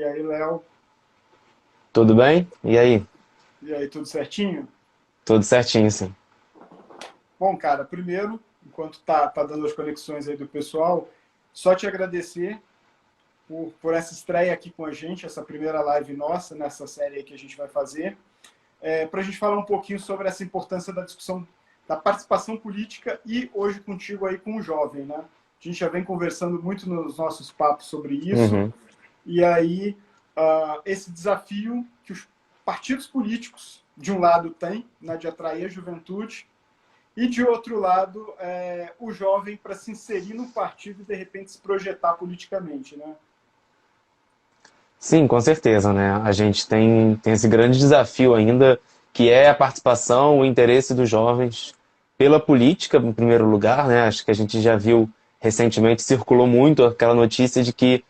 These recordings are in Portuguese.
E aí, Léo? Tudo bem? E aí? E aí, tudo certinho? Tudo certinho, sim. Bom, cara, primeiro, enquanto tá dando as conexões aí do pessoal, só te agradecer por essa estreia aqui com a gente, essa primeira live nossa nessa série aí que a gente vai fazer, para a gente falar um pouquinho sobre essa importância da discussão da participação política e hoje contigo aí com o jovem, né? A gente já vem conversando muito nos nossos papos sobre isso, Uhum. e aí esse desafio que os partidos políticos, de um lado, têm, né, de atrair a juventude, e de outro lado, o jovem para se inserir no partido e de repente se projetar politicamente, né? Sim, com certeza, né? A gente tem esse grande desafio ainda, que é a participação, o interesse dos jovens pela política, em primeiro lugar, né? Acho que a gente já viu recentemente, circulou muito aquela notícia de que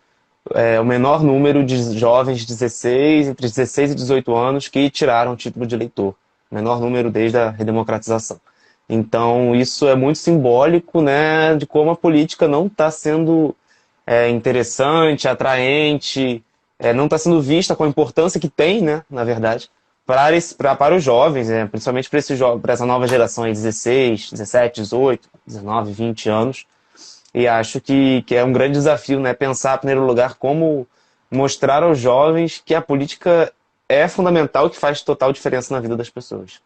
o menor número de jovens de 16, entre 16 e 18 anos que tiraram o título de eleitor. Menor número desde a redemocratização. Então, isso é muito simbólico, né, de como a política não está sendo interessante, atraente, não está sendo vista com a importância que tem, né, na verdade, para os jovens, principalmente para essa nova geração aí, 16, 17, 18, 19, 20 anos. E acho que é um grande desafio, né, pensar, em primeiro lugar, como mostrar aos jovens que a política é fundamental e que faz total diferença na vida das pessoas.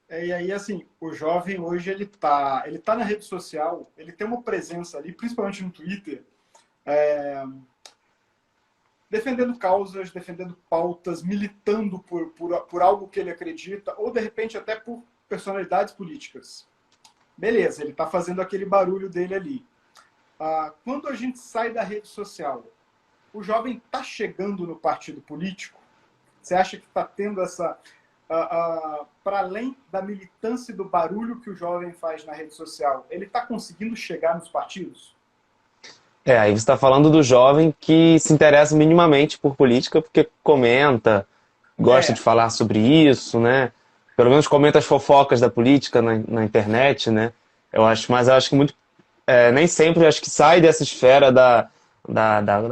E aí, assim, o jovem hoje ele tá na rede social, ele tem uma presença ali, principalmente no Twitter, defendendo causas, defendendo pautas, militando por algo que ele acredita, ou de repente até por personalidades políticas. Beleza, ele está fazendo aquele barulho dele ali. Quando a gente sai da rede social, o jovem está chegando no partido político? Você acha que está tendo essa. Para além da militância e do barulho que o jovem faz na rede social, ele está conseguindo chegar nos partidos? Aí você está falando do jovem que se interessa minimamente por política porque comenta, gosta de É, falar sobre isso, né? Pelo menos comenta as fofocas da política na internet, né? Mas eu acho que nem sempre eu acho que sai dessa esfera da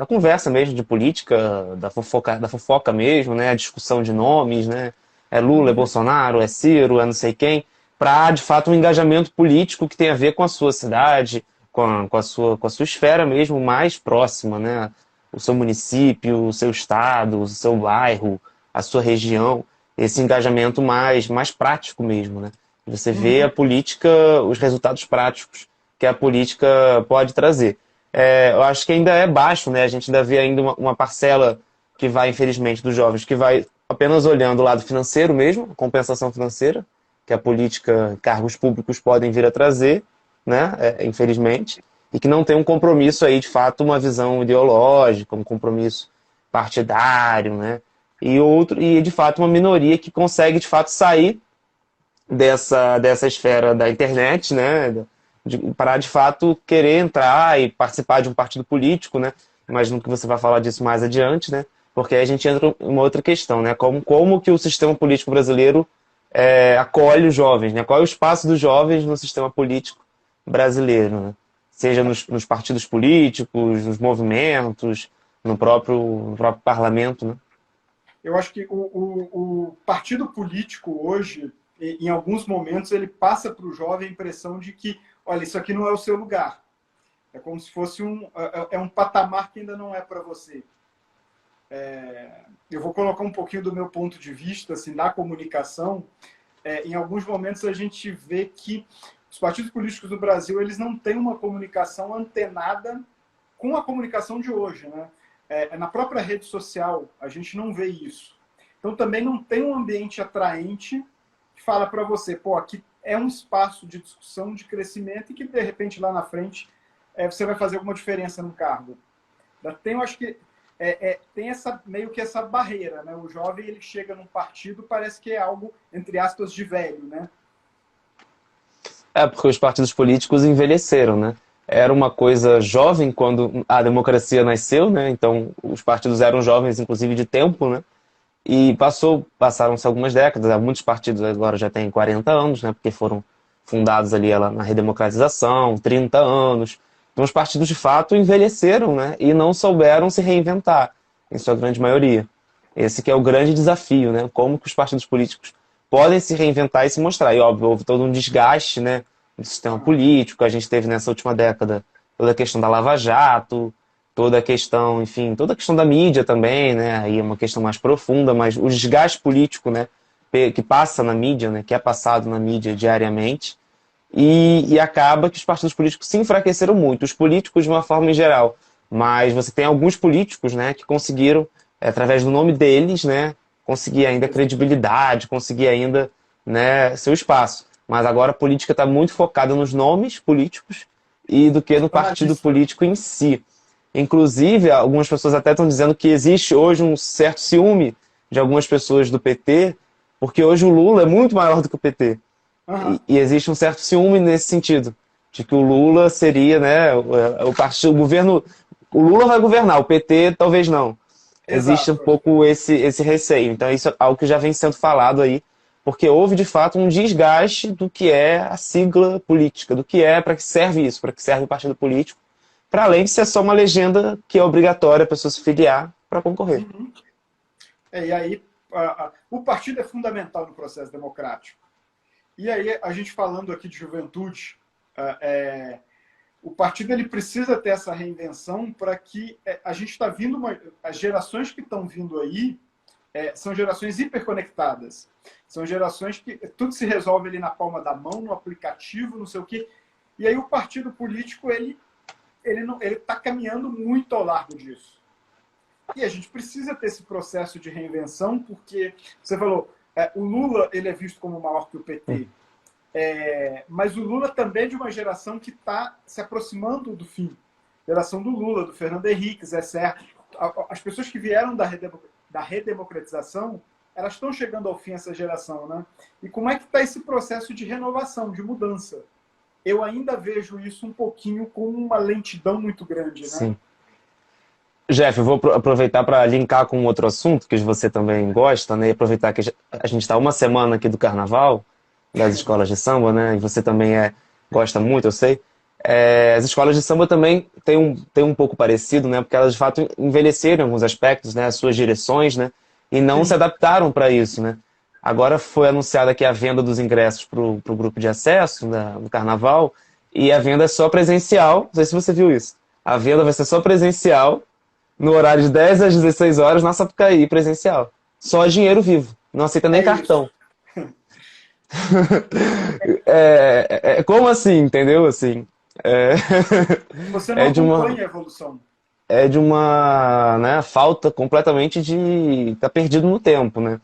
conversa mesmo de política, da fofoca mesmo, né? A discussão de nomes, né? É Lula, é uhum, Bolsonaro, é Ciro, é não sei quem, para de fato um engajamento político que tem a ver com a sua cidade, com a sua esfera mesmo mais próxima, né? O seu município, o seu estado, o seu bairro, a sua região, esse engajamento mais prático mesmo, né? Você vê a uhum. política, os resultados práticos que a política pode trazer. Eu acho que ainda é baixo, né? A gente ainda vê ainda uma parcela que vai, infelizmente, dos jovens, que vai apenas olhando o lado financeiro mesmo, a compensação financeira, que a política, cargos públicos podem vir a trazer, né? Infelizmente, e que não tem um compromisso aí, de fato, uma visão ideológica, um compromisso partidário, né? E de fato uma minoria que consegue de fato sair dessa esfera da internet, né? Parar de fato querer entrar e participar de um partido político, né? Imagino que você vai falar disso mais adiante, né? Porque aí a gente entra em uma outra questão, né? Como que o sistema político brasileiro acolhe os jovens, né? Qual é o espaço dos jovens no sistema político brasileiro, né? Seja nos partidos políticos, nos movimentos, no próprio parlamento, né? Eu acho que o partido político hoje, em alguns momentos, ele passa para o jovem a impressão de que, olha, isso aqui não é o seu lugar. É como se fosse um patamar que ainda não é para você. Eu vou colocar um pouquinho do meu ponto de vista, assim, na comunicação. Em alguns momentos a gente vê que os partidos políticos do Brasil eles não têm uma comunicação antenada com a comunicação de hoje, né? Na própria rede social a gente não vê isso. Então também não tem um ambiente atraente que fala para você, pô, aqui é um espaço de discussão, de crescimento e que de repente lá na frente você vai fazer alguma diferença no cargo. Eu acho que tem essa meio que essa barreira, né? O jovem ele chega num partido parece que é algo entre aspas de velho, né? Porque os partidos políticos envelheceram, né? Era uma coisa jovem quando a democracia nasceu, né? Então os partidos eram jovens, inclusive de tempo, né? E passaram-se algumas décadas, muitos partidos agora já têm 40 anos, né? Porque foram fundados ali na redemocratização, 30 anos. Então os partidos de fato envelheceram, né? E não souberam se reinventar. em sua grande maioria. Esse que é o grande desafio, né? Como que os partidos políticos podem se reinventar e se mostrar. E, óbvio, houve todo um desgaste, né, do sistema político. A gente teve nessa última década toda a questão da Lava Jato, toda a questão, enfim, toda a questão da mídia também, né? Aí é uma questão mais profunda, mas o desgaste político, né, que passa na mídia, né, que é passado na mídia diariamente, e acaba que os partidos políticos se enfraqueceram muito, os políticos de uma forma em geral. Mas você tem alguns políticos, né, que conseguiram, através do nome deles, né, conseguir ainda credibilidade, conseguir ainda, né, seu espaço. Mas agora a política está muito focada nos nomes políticos e do que no partido Jornalista. político em si. Inclusive, algumas pessoas até estão dizendo que existe hoje um certo ciúme de algumas pessoas do PT, porque hoje o Lula é muito maior do que o PT. Aham. E existe um certo ciúme nesse sentido, de que o Lula seria, né, o partido, o governo, o Lula vai governar, o PT talvez não. Existe um Exato. pouco esse receio. Então isso é algo que já vem sendo falado aí, porque houve de fato um desgaste do que é a sigla política, do que é, para que serve isso, para que serve o partido político, para além de ser só uma legenda que é obrigatória a pessoa se filiar para concorrer. Uhum. E aí, o partido é fundamental no processo democrático. E aí, a gente falando aqui de juventude, o partido ele precisa ter essa reinvenção para que a gente está vindo, as gerações que estão vindo aí são gerações hiperconectadas. São gerações que tudo se resolve ali na palma da mão, no aplicativo, não sei o quê. E aí o partido político ele está caminhando muito ao largo disso. E a gente precisa ter esse processo de reinvenção, porque você falou, o Lula ele é visto como maior que o PT. Mas o Lula também é de uma geração que está se aproximando do fim. Geração do Lula, do Fernando Henrique, Zé Serra. As pessoas que vieram da redemocratização, elas estão chegando ao fim, essa geração, né? E como é que está esse processo de renovação, de mudança? Eu ainda vejo isso um pouquinho com uma lentidão muito grande, né? Sim. Jeff, eu vou aproveitar para linkar com outro assunto que você também gosta, né? E aproveitar que a gente está uma semana aqui do Carnaval, das escolas de samba, né? E você também gosta muito, eu sei. As escolas de samba também têm um pouco parecido, né? Porque elas de fato envelheceram em alguns aspectos, né? As suas direções, né? E não se Sim. adaptaram para isso, né? Agora foi anunciada aqui a venda dos ingressos para o grupo de acesso do Carnaval, e a venda é só presencial. Não sei se você viu isso. A venda vai ser só presencial no horário de 10 às 16 horas na Sapucaí, presencial. Só dinheiro vivo. Não aceita nem É isso. cartão. Como assim, entendeu? Assim, é, Você não é de uma, acompanha a evolução. é de uma, né, falta completamente de estar perdido no tempo, né?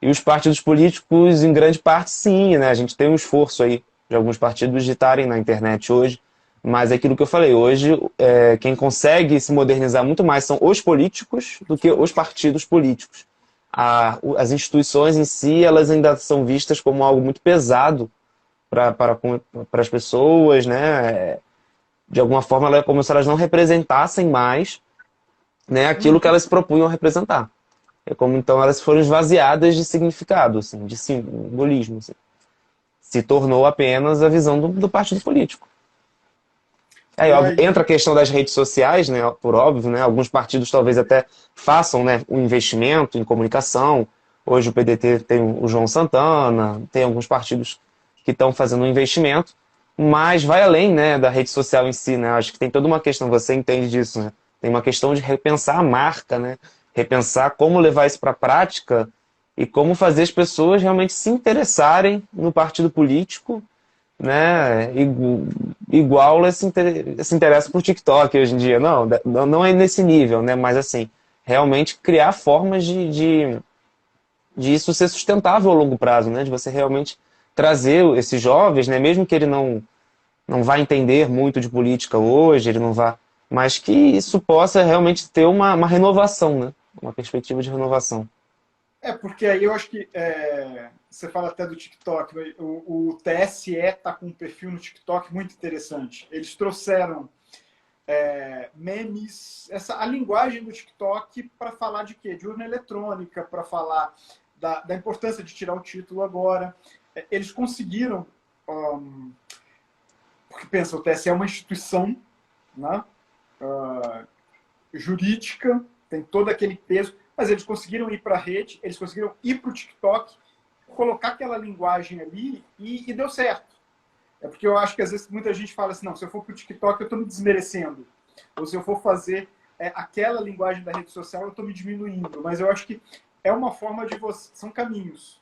E os partidos políticos, em grande parte, sim, né? A gente tem um esforço aí de alguns partidos de estarem na internet hoje, mas é aquilo que eu falei, hoje quem consegue se modernizar muito mais são os políticos do que os partidos políticos. As instituições em si, elas ainda são vistas como algo muito pesado para as pessoas, né? De alguma forma, é como se elas não representassem mais, né, aquilo que elas se propunham a representar. É como então elas foram esvaziadas de significado, assim, de simbolismo. Assim. Se tornou apenas a visão do partido político. Aí E óbvio, aí, entra a questão das redes sociais, né, por óbvio, né, alguns partidos talvez até façam, né, um investimento em comunicação. Hoje o PDT tem o João Santana, tem alguns partidos que estão fazendo um investimento, mas vai além, né, da rede social em si, né? Acho que tem toda uma questão, você entende disso, né? Tem uma questão de repensar a marca, né? Repensar como levar isso para a prática e como fazer as pessoas realmente se interessarem no partido político, né? Igual se interessa por TikTok hoje em dia. Não é nesse nível, né? Mas assim, realmente criar formas de isso ser sustentável ao longo prazo, né? De você realmente trazer esses jovens, né? Mesmo que ele não vá entender muito de política hoje, ele não vá, mas que isso possa realmente ter uma renovação, né? Uma perspectiva de renovação. porque aí eu acho que você fala até do TikTok, o TSE está com um perfil no TikTok muito interessante. Eles trouxeram memes, a linguagem do TikTok para falar de quê? De urna eletrônica, para falar da importância de tirar o título agora. Eles conseguiram, porque pensa, o TSE é uma instituição, né, jurídica, tem todo aquele peso, mas eles conseguiram ir para a rede, eles conseguiram ir para o TikTok, colocar aquela linguagem ali e deu certo. É porque eu acho que às vezes muita gente fala assim, não, se eu for para o TikTok eu estou me desmerecendo. Ou se eu for fazer aquela linguagem da rede social eu estou me diminuindo. Mas eu acho que é uma forma de você... São caminhos.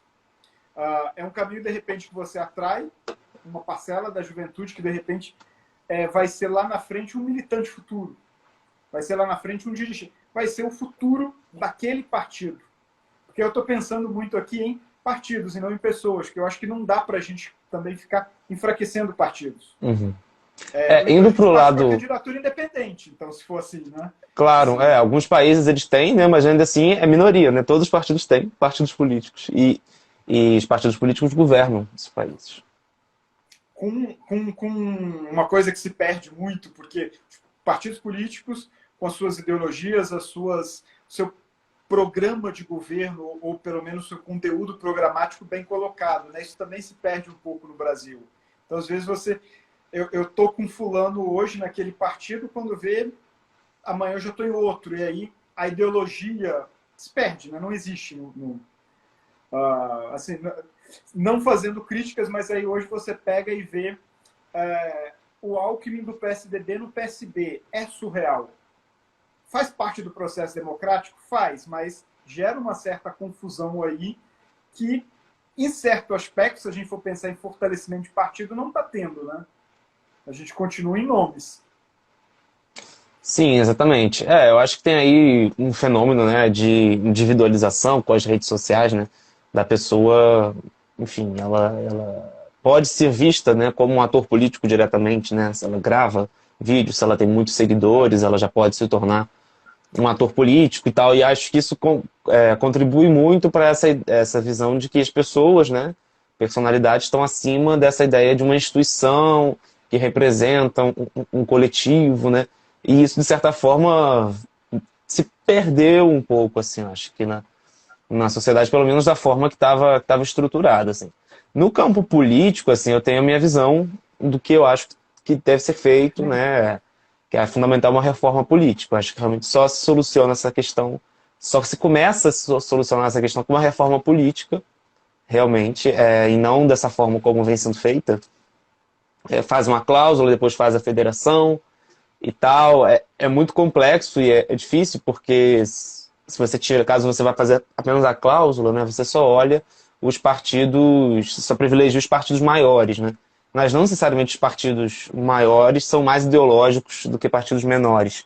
É um caminho, de repente, que você atrai uma parcela da juventude que, de repente, vai ser lá na frente um militante futuro. Vai ser lá na frente um dirigente. Vai ser o futuro daquele partido. Porque eu estou pensando muito aqui em partidos e não em pessoas, que eu acho que não dá para a gente também ficar enfraquecendo partidos. Uhum. Então Indo a gente para o passa para a lado. candidatura independente, então, se for assim, né? Claro, Assim, alguns países eles têm, né, mas ainda assim é minoria, né? Todos os partidos têm partidos políticos e os partidos políticos governam esses países. com uma coisa que se perde muito, porque partidos políticos, com as suas ideologias, seu programa de governo, ou pelo menos seu conteúdo programático bem colocado, né? Isso também se perde um pouco no Brasil. Então, às vezes, eu estou com fulano hoje naquele partido, quando vê, amanhã eu já estou em outro. E aí a ideologia se perde, né? Não existe. Assim, não fazendo críticas, mas aí hoje você pega e vê o Alckmin do PSDB no PSB. É surreal. Faz parte do processo democrático? Faz, mas gera uma certa confusão aí que, em certo aspecto, se a gente for pensar em fortalecimento de partido, não está tendo, né? A gente continua em nomes. Sim, exatamente. Eu acho que tem aí um fenômeno, né, de individualização com as redes sociais, né, da pessoa, enfim, ela pode ser vista, né, como um ator político diretamente, né, se ela grava vídeo, se ela tem muitos seguidores, ela já pode se tornar um ator político e tal, e acho que isso contribui muito para essa visão de que as pessoas, né, personalidades estão acima dessa ideia de uma instituição que representa um coletivo, né, e isso, de certa forma, se perdeu um pouco, assim, acho que na sociedade, pelo menos da forma que estava estruturada, assim. No campo político, assim, eu tenho a minha visão do que eu acho que deve ser feito, né, que é fundamental uma reforma política. Eu acho que realmente só se soluciona essa questão, só se começa a solucionar essa questão com uma reforma política, realmente, e não dessa forma como vem sendo feita. Faz uma cláusula, depois faz a federação e tal. É muito complexo e é difícil, porque se você tira, caso você vá fazer apenas a cláusula, né, você só olha os partidos, só privilegia os partidos maiores, né? Mas não necessariamente os partidos maiores são mais ideológicos do que partidos menores.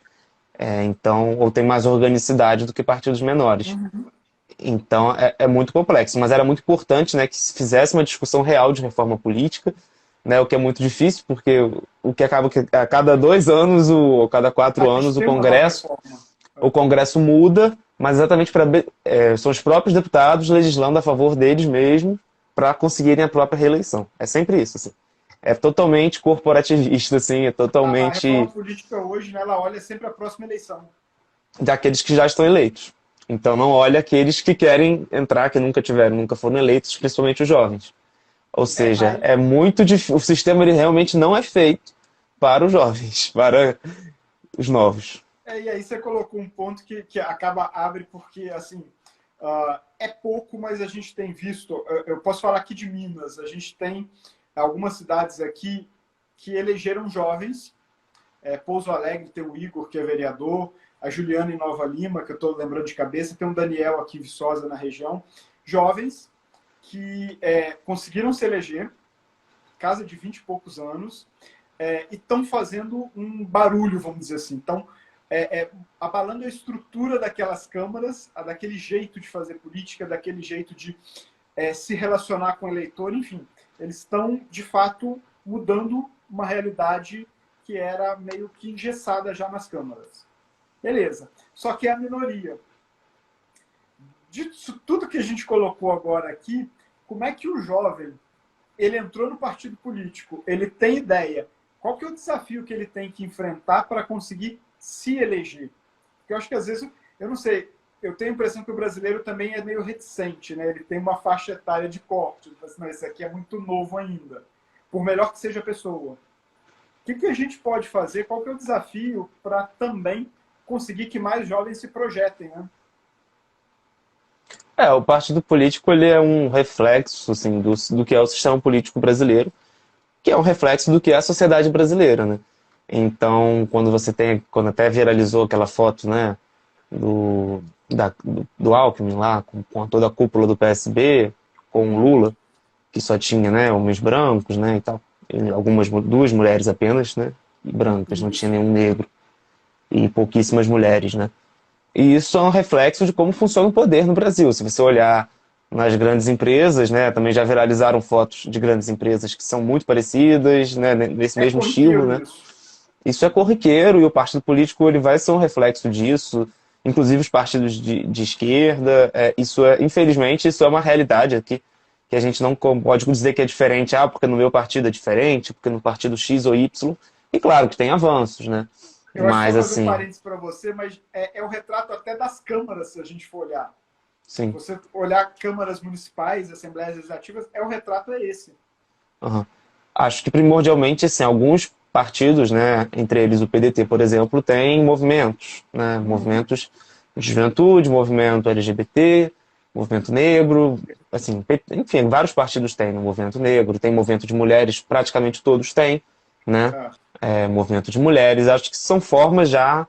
Então, ou tem mais organicidade do que partidos menores. Então, é muito complexo. Mas era muito importante, né, que se fizesse uma discussão real de reforma política, né, o que é muito difícil, porque o que acaba que a cada 2 anos, ou cada 4 anos, Tem uma nova reforma. o Congresso muda, mas exatamente são os próprios deputados legislando a favor deles mesmos para conseguirem a própria reeleição. É sempre isso, assim. É totalmente corporativista, assim, é A reforma totalmente política hoje, né, ela olha sempre a próxima eleição. daqueles que já estão eleitos. Então não olha aqueles que querem entrar, que nunca foram eleitos, principalmente os jovens. Ou seja, Aí, é muito difícil. O sistema ele realmente não é feito para os jovens, para os novos. e aí você colocou um ponto que abre porque, assim, é pouco, mas a gente tem visto, eu posso falar aqui de Minas, a gente tem algumas cidades aqui que elegeram jovens. Pouso Alegre tem o Igor, que é vereador, a Juliana em Nova Lima, que eu estou lembrando de cabeça, tem o Daniel aqui em Viçosa, na região. Jovens que conseguiram se eleger, casa de 20 e poucos anos, e estão fazendo um barulho, vamos dizer assim. Então, abalando a estrutura daquelas câmaras, daquele jeito de fazer política, daquele jeito de se relacionar com o eleitor, enfim. Eles estão, de fato, mudando uma realidade que era meio que engessada já nas câmaras. Beleza. Só que é a minoria. Disso tudo que a gente colocou agora aqui, como é que o jovem, ele entrou no partido político, ele tem ideia, qual que é o desafio que ele tem que enfrentar para conseguir se eleger? Porque eu acho que às vezes, eu não sei, eu tenho a impressão que o brasileiro também é meio reticente, né? Ele tem uma faixa etária de corte, assim, não, esse aqui é muito novo ainda, por melhor que seja a pessoa. O que a gente pode fazer? Qual que é o desafio para também conseguir que mais jovens se projetem, né? O partido político ele é um reflexo assim, do que é o sistema político brasileiro, que é um reflexo do que é a sociedade brasileira, né? Então, quando até viralizou aquela foto, né, do Alckmin lá, com toda a cúpula do PSB, com o Lula, que só tinha, né, homens brancos, né, e tal, duas mulheres apenas, né, brancas, não tinha nenhum negro, e pouquíssimas mulheres, né. E isso é um reflexo de como funciona o poder no Brasil. Se você olhar nas grandes empresas, né, também já viralizaram fotos de grandes empresas que são muito parecidas, né, nesse mesmo estilo, né. Isso é corriqueiro e o partido político ele vai ser um reflexo disso, inclusive os partidos de esquerda. Infelizmente, isso é uma realidade aqui, que a gente não pode dizer que é diferente, porque no meu partido é diferente, porque no partido X ou Y. E claro que tem avanços, né? Eu acho que Mas vou fazer um assim, parênteses para você, mas é o retrato até das câmaras, se a gente for olhar. Se sim. você olhar câmaras municipais, assembleias legislativas, o retrato é esse. Uhum. Acho que primordialmente, assim, alguns partidos, né, entre eles o PDT, por exemplo, tem movimentos, né, movimentos de juventude, movimento LGBT, movimento negro, assim, enfim, vários partidos têm no movimento negro, tem movimento de mulheres, praticamente todos têm, né, movimento de mulheres, acho que são formas já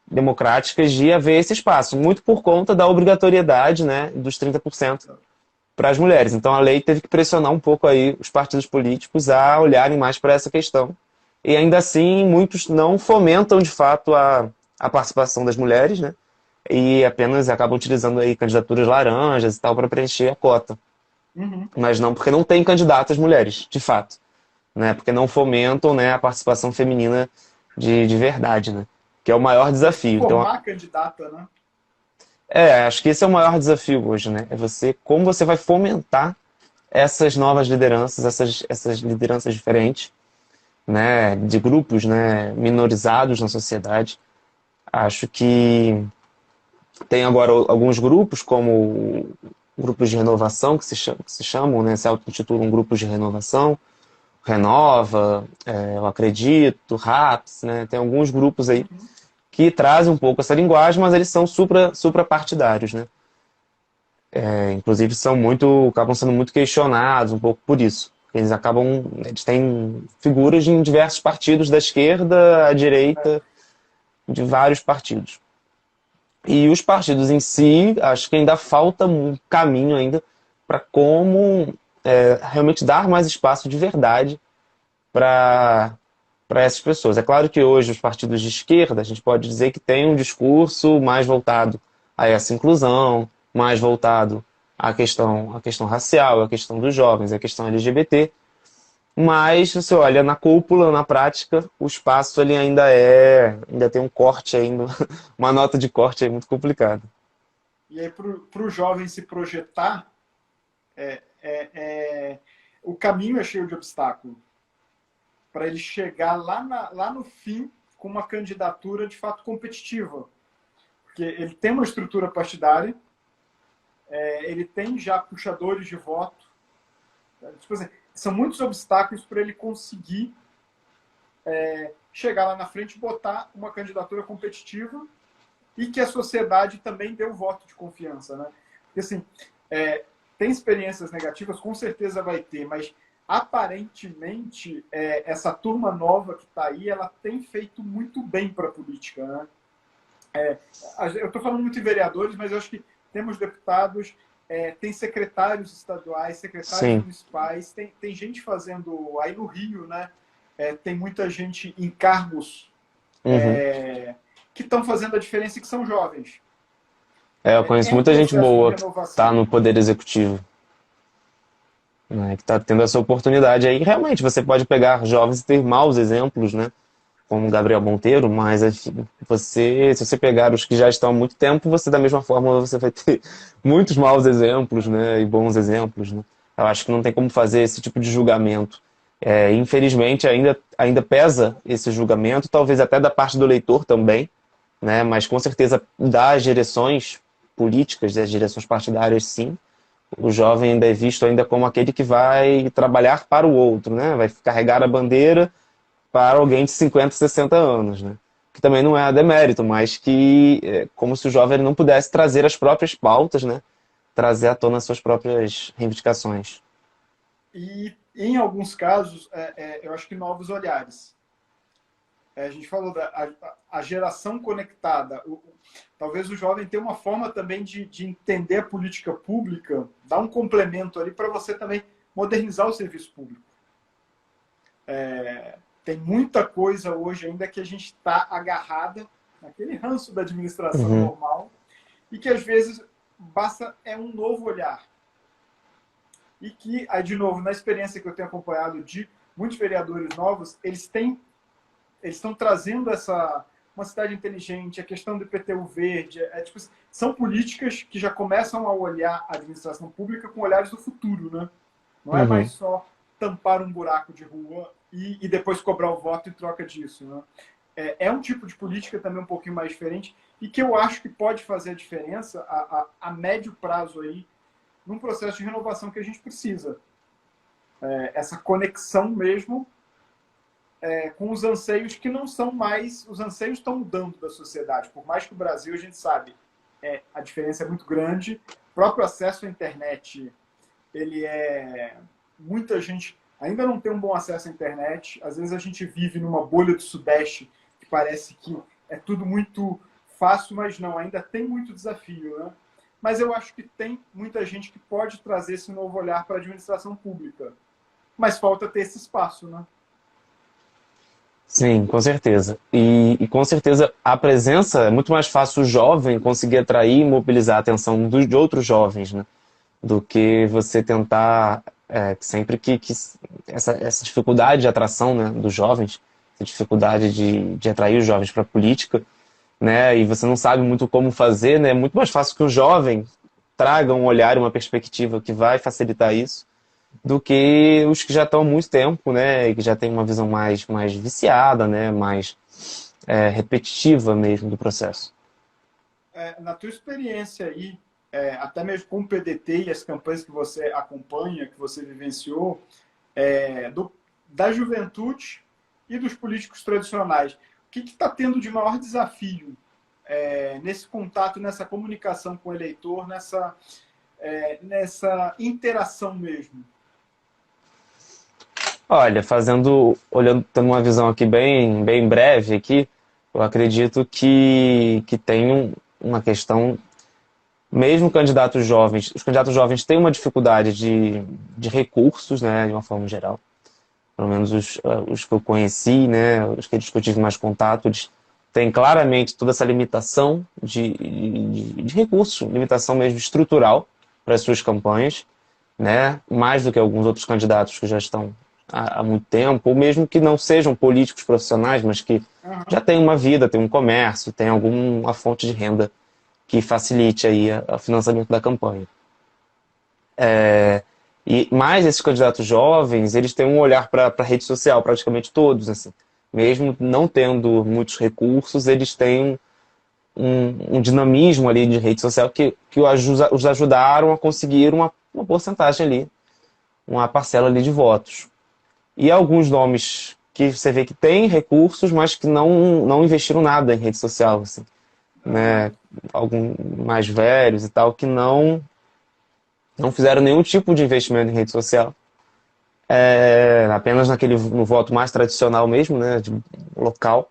democráticas de haver esse espaço, muito por conta da obrigatoriedade, né, dos 30% para as mulheres. Então a lei teve que pressionar um pouco aí os partidos políticos a olharem mais para essa questão. E ainda assim, muitos não fomentam de fato a participação das mulheres, né? E apenas acabam utilizando aí candidaturas laranjas e tal para preencher a cota. Mas não porque não tem candidatas mulheres, de fato, né? Porque não fomentam, né, a participação feminina de verdade, né? Que é o maior desafio. Formar candidata, né? Acho que esse é o maior desafio hoje, né? Como você vai fomentar essas novas lideranças, essas lideranças diferentes, né? De grupos, né? Minorizados na sociedade. Acho que tem agora alguns grupos, como grupos de renovação, que se chamam, né? Se auto-intitulam grupos de renovação. Renova, eu acredito, RAPS, né? Tem alguns grupos aí que trazem um pouco essa linguagem, mas eles são suprapartidários, né? Inclusive acabam sendo muito questionados um pouco por isso. Eles têm figuras em diversos partidos da esquerda à direita, de vários partidos. E os partidos em si, acho que ainda falta um caminho ainda para como realmente dar mais espaço de verdade para essas pessoas. É claro que hoje os partidos de esquerda, a gente pode dizer que tem um discurso mais voltado a essa inclusão, mais voltado à questão racial, à questão dos jovens, à questão LGBT, mas você olha na cúpula, na prática, o espaço ele ainda tem um corte ainda, uma nota de corte aí muito complicada. E aí para o jovem se projetar, o caminho é cheio de obstáculos para ele chegar lá no fim com uma candidatura de fato competitiva. Porque ele tem uma estrutura partidária, ele tem já puxadores de voto. Tipo assim, são muitos obstáculos para ele conseguir chegar lá na frente e botar uma candidatura competitiva e que a sociedade também dê o voto de confiança. Né? Porque assim, tem experiências negativas, com certeza vai ter, mas aparentemente, essa turma nova que está aí, ela tem feito muito bem para a política. Né? Eu estou falando muito em vereadores, mas eu acho que temos deputados, tem secretários estaduais, secretários municipais, tem gente fazendo... Aí no Rio, né? Tem muita gente em cargos que estão fazendo a diferença e que são jovens. Eu conheço muita gente boa que está no Poder Executivo, né, que está tendo essa oportunidade aí. Realmente, você pode pegar jovens e ter maus exemplos, né, como Gabriel Monteiro, mas se você pegar os que já estão há muito tempo, da mesma forma, você vai ter muitos maus exemplos, né, e bons exemplos. Né. Eu acho que não tem como fazer esse tipo de julgamento. Infelizmente, ainda pesa esse julgamento, talvez até da parte do eleitor também, né, mas com certeza das direções políticas, das direções partidárias, sim. O jovem ainda é visto ainda como aquele que vai trabalhar para o outro, né? Vai carregar a bandeira para alguém de 50, 60 anos, né? que também não é a demérito, mas que é como se o jovem não pudesse trazer as próprias pautas, né? Trazer à tona as suas próprias reivindicações. E, em alguns casos, eu acho que novos olhares. A gente falou da a geração conectada. Talvez o jovem tenha uma forma também de entender a política pública, dar um complemento ali para você também modernizar o serviço público. Tem muita coisa hoje ainda que a gente está agarrada naquele ranço da administração Uhum. normal e que às vezes basta um novo olhar. E que, aí de novo, na experiência que eu tenho acompanhado de muitos vereadores novos, eles estão trazendo uma cidade inteligente, a questão do IPTU verde, tipo, são políticas que já começam a olhar a administração pública com olhares do futuro, né? Não é mais Uhum. só tampar um buraco de rua e depois cobrar o voto em troca disso, né? É um tipo de política também um pouquinho mais diferente e que eu acho que pode fazer a diferença a médio prazo aí num processo de renovação que a gente precisa. Essa conexão mesmo com os anseios que não são mais... Os anseios estão mudando da sociedade. Por mais que o Brasil, a gente sabe, a diferença é muito grande. O próprio acesso à internet, ele é... Muita gente ainda não tem um bom acesso à internet. Às vezes a gente vive numa bolha do Sudeste que parece que é tudo muito fácil, mas não, ainda tem muito desafio, né? Mas eu acho que tem muita gente que pode trazer esse novo olhar para a administração pública. Mas falta ter esse espaço, né? Sim, com certeza. E com certeza a presença é muito mais fácil o jovem conseguir atrair e mobilizar a atenção de outros jovens, né? Do que você tentar sempre que essa dificuldade de atração, né, dos jovens, essa dificuldade de atrair os jovens para a política, né? E você não sabe muito como fazer, né? É muito mais fácil que o jovem traga um olhar, uma perspectiva que vai facilitar isso do que os que já estão há muito tempo, né, e que já têm uma visão mais viciada, né, mais repetitiva mesmo do processo. Na tua experiência aí, até mesmo com o PDT e as campanhas que você acompanha, que você vivenciou, da juventude e dos políticos tradicionais, o que está tendo de maior desafio nesse contato, nessa comunicação com o eleitor, nessa interação mesmo? Olha, olhando, tendo uma visão aqui bem breve aqui, eu acredito que tem uma questão, mesmo candidatos jovens, os candidatos jovens têm uma dificuldade de recursos, né, de uma forma geral. Pelo menos os que eu conheci, né, os que eu tive mais contato, eles têm claramente toda essa limitação de recursos, limitação mesmo estrutural para as suas campanhas, né, mais do que alguns outros candidatos que já estão há muito tempo, ou mesmo que não sejam políticos profissionais, mas que Uhum. já têm uma vida, têm um comércio, têm alguma fonte de renda que facilite aí o financiamento da campanha. E mais esses candidatos jovens, eles têm um olhar para a rede social, praticamente todos, assim. Mesmo não tendo muitos recursos, eles têm um dinamismo ali de rede social que os ajudaram a conseguir uma porcentagem ali, uma parcela ali de votos. E alguns nomes que você vê que têm recursos, mas que não investiram nada em rede social, assim, Uhum. né? Alguns mais velhos e tal, que não fizeram nenhum tipo de investimento em rede social. Apenas no voto mais tradicional mesmo, né? Local.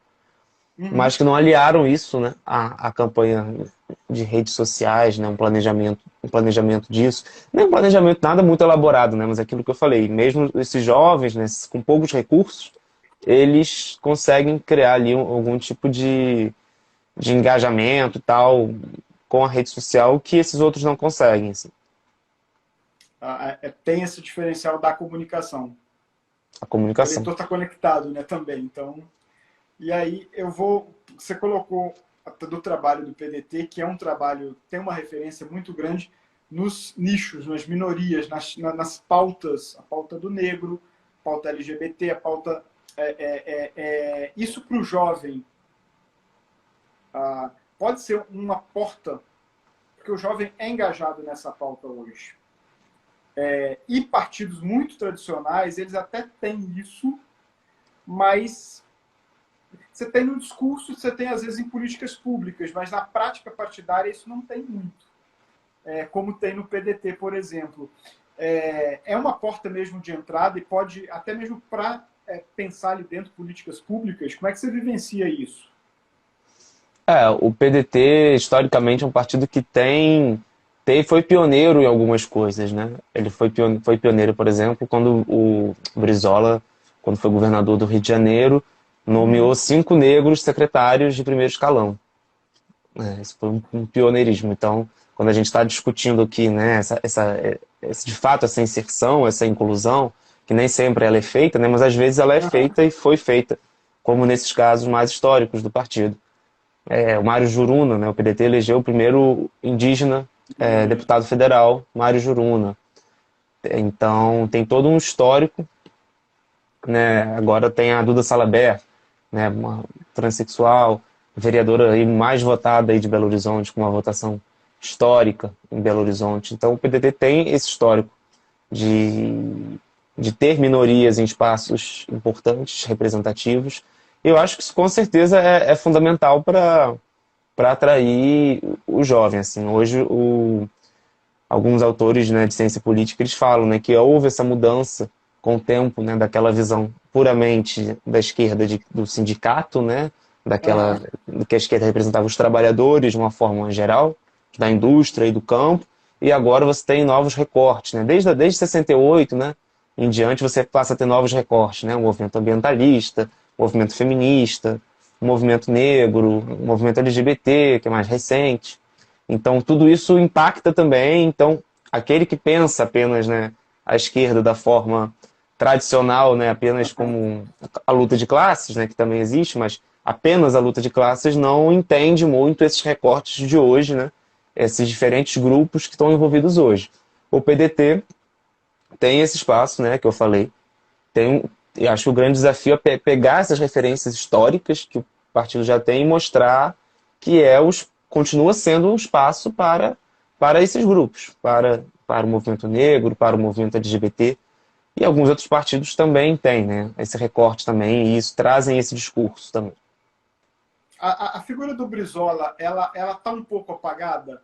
Uhum. Mas que não aliaram isso, né? À campanha de redes sociais, né? Um planejamento disso. Nem um planejamento nada muito elaborado, né? Mas é aquilo que eu falei, mesmo esses jovens, né? Com poucos recursos, eles conseguem criar ali algum tipo de engajamento e tal com a rede social que esses outros não conseguem, assim. Tem esse diferencial da comunicação. A O comunicação. eleitor está conectado, né, também. Então, e aí você colocou do trabalho do PDT, que é um trabalho, tem uma referência muito grande nos nichos, nas minorias, nas pautas, a pauta do negro, a pauta LGBT, a pauta... isso para o jovem pode ser uma porta, porque o jovem é engajado nessa pauta hoje. E partidos muito tradicionais, eles até têm isso, mas você tem no discurso, você tem às vezes em políticas públicas, mas na prática partidária isso não tem muito, como tem no PDT, por exemplo. É uma porta mesmo de entrada e pode, até mesmo para pensar ali dentro políticas públicas, como é que você vivencia isso? O PDT, historicamente, é um partido que foi pioneiro em algumas coisas, né? Ele foi pioneiro, por exemplo, quando o Brizola, quando foi governador do Rio de Janeiro, nomeou 5 negros secretários de primeiro escalão. Isso foi um pioneirismo. Então, quando a gente está discutindo aqui, né, de fato, essa inserção, essa inclusão, que nem sempre ela é feita, né, mas às vezes ela é feita e foi feita, como nesses casos mais históricos do partido. O Mário Juruna, né, o PDT elegeu o primeiro indígena deputado federal, Mário Juruna. Então, tem todo um histórico, né? Agora tem a Duda Salabert, né, uma transexual, vereadora aí mais votada aí de Belo Horizonte, com uma votação histórica em Belo Horizonte. Então, o PDT tem esse histórico de ter minorias em espaços importantes, representativos. Eu acho que isso com certeza é fundamental para atrair o jovem. Assim. Hoje, alguns autores, né, de ciência política eles falam, né, que houve essa mudança com o tempo, né, daquela visão puramente da esquerda do sindicato, né, que a esquerda representava os trabalhadores de uma forma geral, da indústria e do campo, e agora você tem novos recortes, né, desde 68, né, em diante você passa a ter novos recortes, né, o movimento ambientalista, o movimento feminista, o movimento negro, o movimento LGBT, que é mais recente. Então, tudo isso impacta também. Então, aquele que pensa apenas, né, a esquerda da forma tradicional, né, apenas como a luta de classes, né, que também existe, mas apenas a luta de classes não entende muito esses recortes de hoje, né, esses diferentes grupos que estão envolvidos hoje. O PDT tem esse espaço, né, que eu falei. Eu acho que o grande desafio é pegar essas referências históricas que o partido já tem e mostrar que continua sendo um espaço para esses grupos, para o movimento negro, para o movimento LGBT. E alguns outros partidos também têm, né, esse recorte também, e isso trazem esse discurso também. A figura do Brizola, ela está um pouco apagada?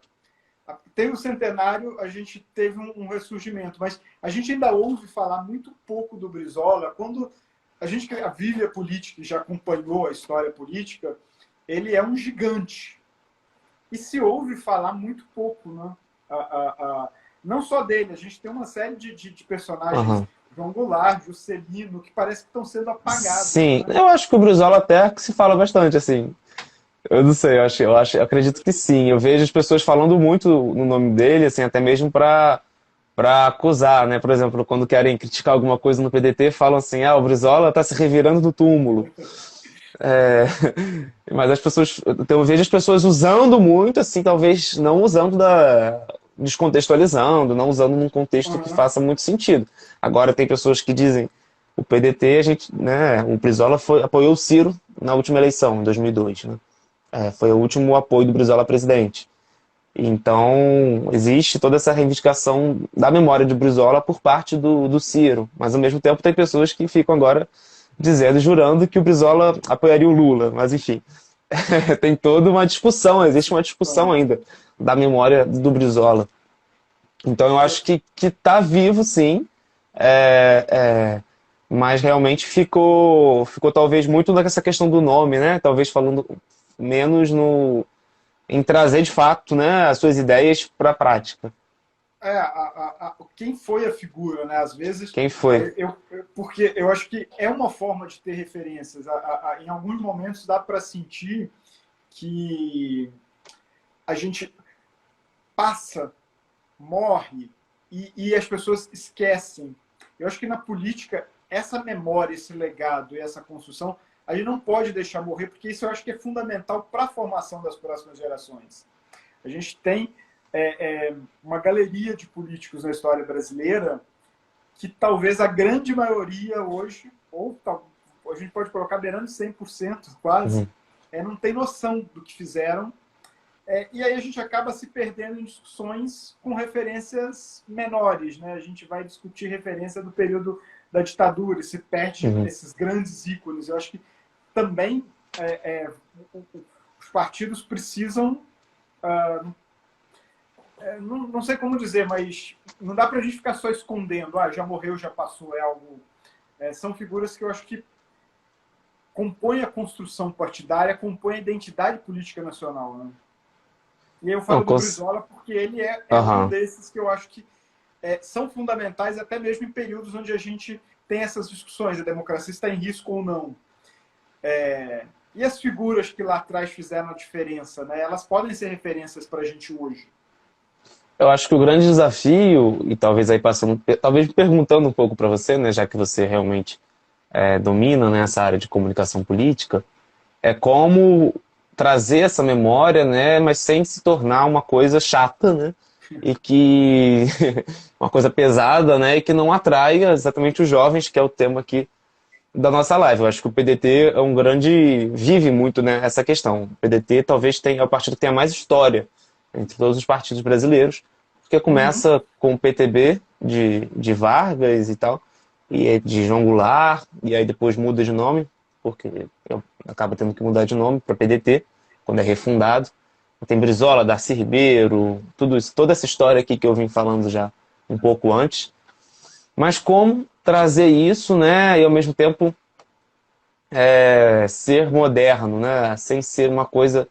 Tem o centenário, a gente teve um ressurgimento, mas a gente ainda ouve falar muito pouco do Brizola. Quando a gente vive a política e já acompanhou a história política, ele é um gigante. E se ouve falar muito pouco, né? Não só dele, a gente tem uma série de personagens, João Goulart, Juscelino, que parece que estão sendo apagados. Sim, né? eu acho que o Brizola até que se fala bastante, assim. Eu não sei, eu acredito que sim. Eu vejo as pessoas falando muito no nome dele, assim, até mesmo para acusar, né? Por exemplo, quando querem criticar alguma coisa no PDT, falam assim, o Brizola tá se revirando do túmulo. Mas as pessoas, eu vejo as pessoas usando muito, assim, talvez não usando descontextualizando, não usando num contexto que faça muito sentido. Agora tem pessoas que dizem, o PDT, o Brizola apoiou o Ciro na última eleição, em 2002, né? Foi o último apoio do Brizola a presidente. Então, existe toda essa reivindicação da memória de Brizola por parte do Ciro. Mas, ao mesmo tempo, tem pessoas que ficam agora dizendo, jurando que o Brizola apoiaria o Lula. Mas, enfim, tem toda uma discussão, existe uma discussão ainda da memória do Brizola. Então, eu acho que está vivo, sim, mas realmente ficou talvez muito nessa questão do nome, né? Talvez falando menos em trazer de fato, né, as suas ideias para a prática. Quem foi a figura, né? Às vezes, Quem foi? Porque eu acho que é uma forma de ter referências. Em alguns momentos dá para sentir que a gente passa, morre e as pessoas esquecem. Eu acho que na política essa memória, esse legado e essa construção a gente não pode deixar morrer, porque isso eu acho que é fundamental para a formação das próximas gerações. A gente tem uma galeria de políticos na história brasileira que talvez a grande maioria hoje, ou a gente pode colocar beirando 100% quase, não tem noção do que fizeram. E aí a gente acaba se perdendo em discussões com referências menores. Né? A gente vai discutir referência do período da ditadura e se perde esses grandes ícones. Eu acho que também os partidos precisam, não sei como dizer, mas não dá para a gente ficar só escondendo, já morreu, já passou, são figuras que eu acho que compõem a construção partidária, compõem a identidade política nacional, né? E aí eu falo do Brizola porque ele é um desses que eu acho que são fundamentais até mesmo em períodos onde a gente tem essas discussões, a democracia está em risco ou não. E as figuras que lá atrás fizeram a diferença, né? Elas podem ser referências para a gente hoje. Eu acho que o grande desafio, e talvez aí talvez perguntando um pouco para você, né, já que você realmente domina, né, essa área de comunicação política, é como trazer essa memória, né, mas sem se tornar uma coisa chata, né, e que uma coisa pesada, né, e que não atraia exatamente os jovens, que é o tema aqui da nossa live. Eu acho que o PDT vive muito, né, essa questão. O PDT talvez é o partido que tenha mais história entre todos os partidos brasileiros, porque começa com o PTB de Vargas e tal, e de João Goulart, e aí depois muda de nome, porque acaba tendo que mudar de nome para PDT, quando é refundado. Tem Brizola, Darcy Ribeiro, tudo isso, toda essa história aqui que eu vim falando já um pouco antes. Mas como trazer isso, né, e ao mesmo tempo ser moderno, né, sem ser uma coisa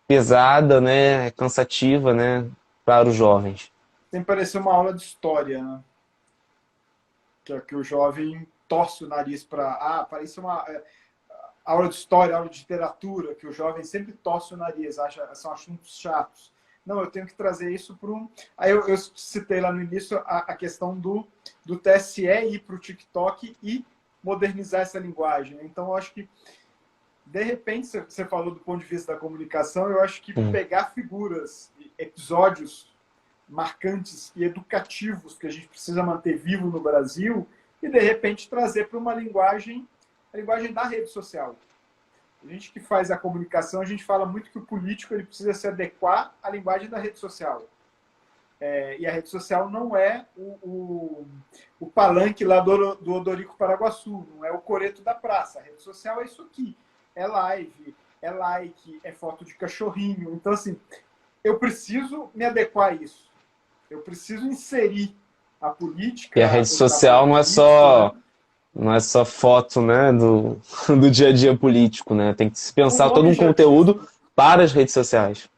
pesada, né, cansativa, né, para os jovens. Tem que parecer uma aula de história, né? Que o jovem torce o nariz para... parece uma aula de história, aula de literatura, que o jovem sempre torce o nariz, acha são assuntos chatos. Não, eu tenho que trazer isso para um... Aí eu citei lá no início a questão do TSE ir para o TikTok e modernizar essa linguagem. Então, eu acho que, de repente, você falou do ponto de vista da comunicação, eu acho que pegar figuras, episódios marcantes e educativos que a gente precisa manter vivo no Brasil e, de repente, trazer para uma linguagem, a linguagem da rede social. A gente que faz a comunicação, a gente fala muito que o político ele precisa se adequar à linguagem da rede social. E a rede social não é o palanque lá do Odorico Paraguaçu, não é o coreto da praça. A rede social é isso aqui. É live, é like, é foto de cachorrinho. Então, assim, eu preciso me adequar a isso. Eu preciso inserir a política... E a rede social não é só foto, né, do dia a dia político, né? Tem que se pensar todo um conteúdo para as redes sociais.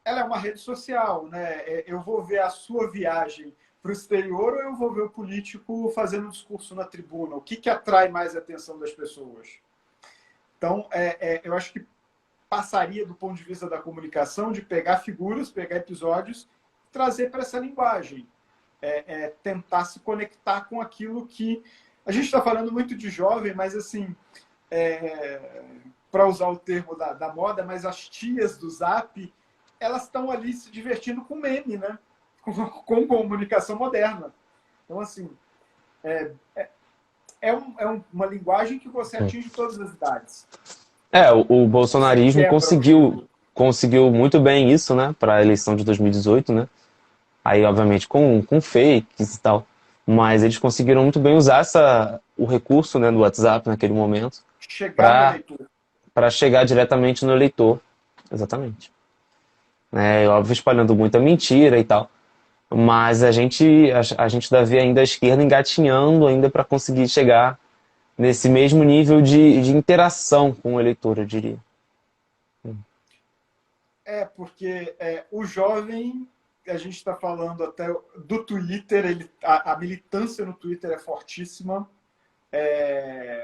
Ela é uma rede social, né? Eu vou ver a sua viagem para o exterior ou eu vou ver o político fazendo um discurso na tribuna? O que atrai mais a atenção das pessoas? Então, eu acho que passaria do ponto de vista da comunicação de pegar figuras, pegar episódios, trazer para essa linguagem. Tentar se conectar com aquilo que... A gente está falando muito de jovem, mas assim, para usar o termo da moda, mas as tias do Zap, elas estão ali se divertindo com meme, né? Com comunicação moderna. Então, assim, uma linguagem que você atinge todas as idades. O bolsonarismo conseguiu muito bem isso, né? Para a eleição de 2018, né? Aí, obviamente, com fakes e tal. Mas eles conseguiram muito bem usar o recurso, né, do WhatsApp naquele momento para chegar diretamente no eleitor. Exatamente. Óbvio, espalhando muita mentira e tal. Mas a gente ainda vê ainda a esquerda engatinhando ainda para conseguir chegar nesse mesmo nível de interação com o eleitor, eu diria. Porque o jovem... A gente está falando até do Twitter, a militância no Twitter é fortíssima.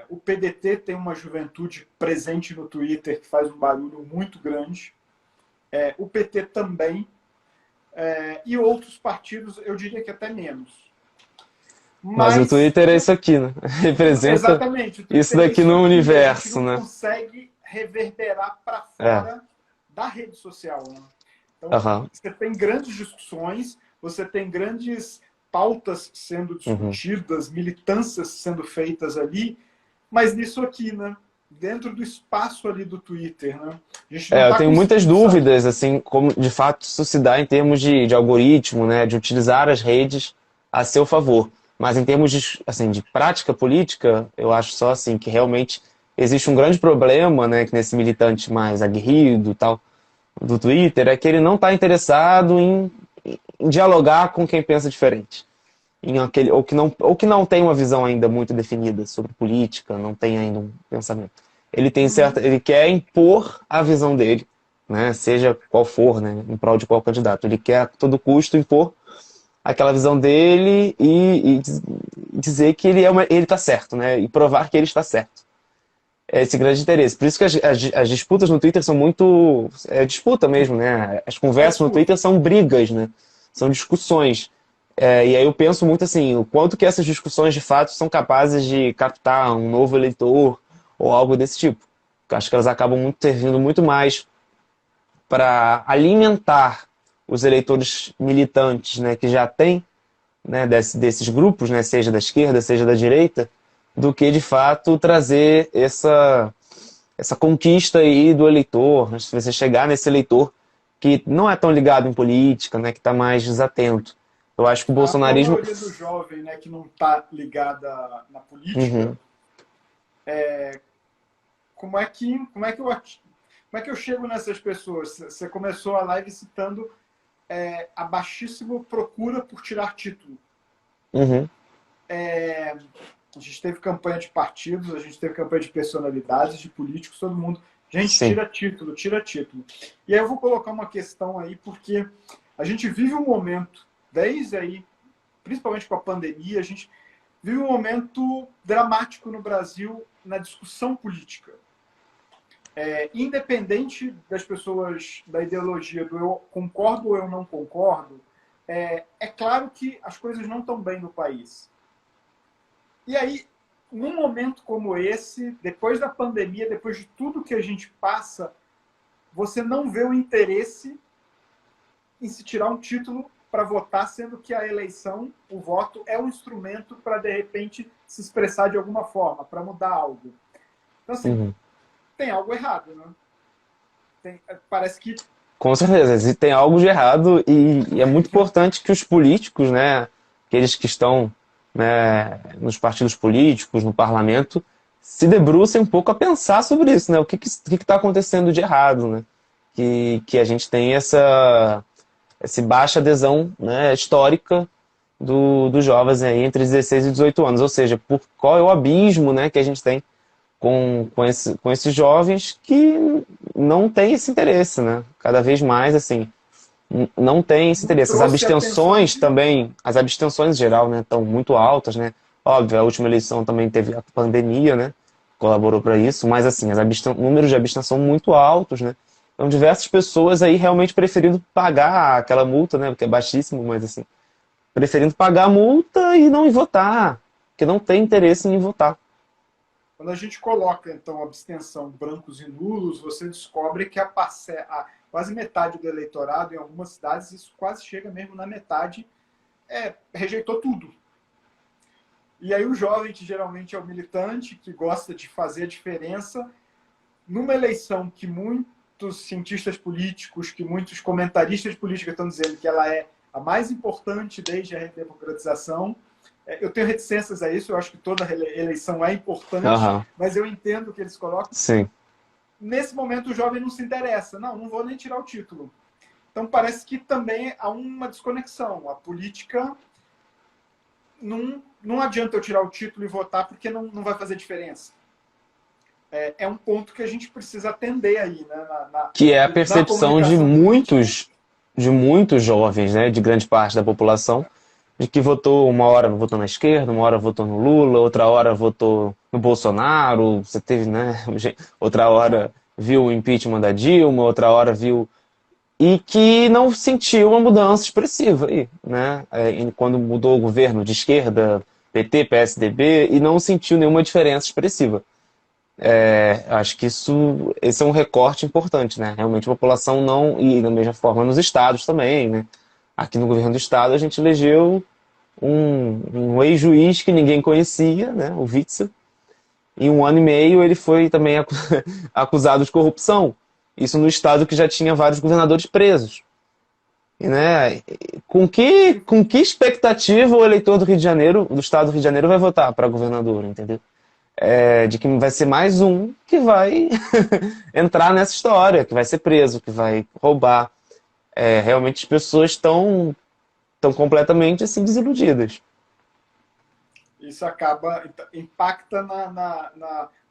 O PDT tem uma juventude presente no Twitter que faz um barulho muito grande. O PT também. E outros partidos, eu diria que até menos. Mas o Twitter é isso aqui, né? Representa exatamente, isso daqui no universo, né? Consegue reverberar para fora da rede social, né? Então, você tem grandes discussões, você tem grandes pautas sendo discutidas, militâncias sendo feitas ali, mas nisso aqui, né? Dentro do espaço ali do Twitter, né? Eu tenho muitas dúvidas, assim, como de fato isso se dá em termos de algoritmo, né? De utilizar as redes a seu favor. Mas em termos de prática política, eu acho só assim que realmente existe um grande problema, né, que nesse militante mais aguerrido, tal, do Twitter, é que ele não está interessado em dialogar com quem pensa diferente. Ou que não tem uma visão ainda muito definida sobre política, não tem ainda um pensamento. Ele quer impor a visão dele, né, seja qual for, né, em prol de qual candidato. Ele quer a todo custo impor aquela visão dele e dizer que ele está certo, né, e provar que ele está certo. É esse grande interesse. Por isso que as disputas no Twitter são muito... É disputa mesmo, né? As conversas no Twitter são brigas, né? São discussões. E aí eu penso muito assim, o quanto que essas discussões de fato são capazes de captar um novo eleitor ou algo desse tipo. Eu acho que elas acabam servindo muito mais para alimentar os eleitores militantes, né, que já tem, né, desses grupos, né, seja da esquerda, seja da direita, do que de fato trazer essa conquista aí do eleitor, né? Se você chegar nesse eleitor que não é tão ligado em política, né, que está mais desatento. Eu acho que o A bolsonarismo... maioria do jovem, né, que não está ligada na política, Uhum. como é que eu chego nessas pessoas? Você começou a live citando a baixíssima procura por tirar título. Uhum. A gente teve campanha de partidos, a gente teve campanha de personalidades, de políticos, todo mundo. Gente, Sim. tira título, tira título. E aí eu vou colocar uma questão aí, porque a gente vive um momento, desde aí, principalmente com a pandemia, a gente vive um momento dramático no Brasil na discussão política. Independente das pessoas, da ideologia do eu concordo ou eu não concordo, é claro que as coisas não estão bem no país. E aí, num momento como esse, depois da pandemia, depois de tudo que a gente passa, você não vê o interesse em se tirar um título para votar, sendo que a eleição, o voto, é um instrumento para, de repente, se expressar de alguma forma, para mudar algo. Então, assim, tem algo errado, né? Parece que... Com certeza, tem algo de errado e é muito importante que os políticos, né, aqueles que estão, né, nos partidos políticos, no parlamento, se debrucem um pouco a pensar sobre isso, né? O que está acontecendo de errado, né? Que a gente tem essa baixa adesão, né, histórica dos jovens aí entre 16 e 18 anos. Ou seja, qual é o abismo, né, que a gente tem com esses jovens que não têm esse interesse, né? Cada vez mais, assim, não tem esse interesse. As abstenções também, as abstenções em geral, né, estão muito altas, né? Óbvio, a última eleição também teve a pandemia, né? Colaborou para isso, mas assim, números de abstenção muito altos, né? Então, diversas pessoas aí realmente preferindo pagar aquela multa, né? Porque é baixíssimo, mas assim, preferindo pagar a multa e não ir votar, porque não tem interesse em votar. Quando a gente coloca, então, abstenção brancos e nulos, você descobre que quase metade do eleitorado, em algumas cidades, isso quase chega mesmo na metade, rejeitou tudo. E aí o jovem, que geralmente é o militante, que gosta de fazer a diferença, numa eleição que muitos cientistas políticos, que muitos comentaristas de política estão dizendo que ela é a mais importante desde a redemocratização. Eu tenho reticências a isso, eu acho que toda eleição é importante, mas eu entendo o que eles colocam. Sim. Nesse momento o jovem não se interessa. Não vou nem tirar o título. Então parece que também há uma desconexão. A política, não adianta eu tirar o título e votar porque não vai fazer diferença. É um ponto que a gente precisa atender aí, né? Que é a percepção de muitos jovens, né, de grande parte da população, de que votou uma hora votou na esquerda, uma hora votou no Lula, outra hora votou no Bolsonaro, você teve, né, outra hora viu o impeachment da Dilma, outra hora viu... E que não sentiu uma mudança expressiva aí, né? Quando mudou o governo de esquerda, PT, PSDB, e não sentiu nenhuma diferença expressiva. Acho que esse é um recorte importante, né? Realmente a população não... E da mesma forma nos estados também, né? Aqui no governo do estado a gente elegeu um ex-juiz que ninguém conhecia, né? O Witzel. Em 1 ano e meio ele foi também acusado de corrupção. Isso no estado que já tinha vários governadores presos. E, né, com que expectativa o eleitor do Rio de Janeiro, do estado do Rio de Janeiro, vai votar para governador, entendeu? de que vai ser mais um que vai entrar nessa história, que vai ser preso, que vai roubar. Realmente as pessoas estão completamente assim desiludidas. Isso impacta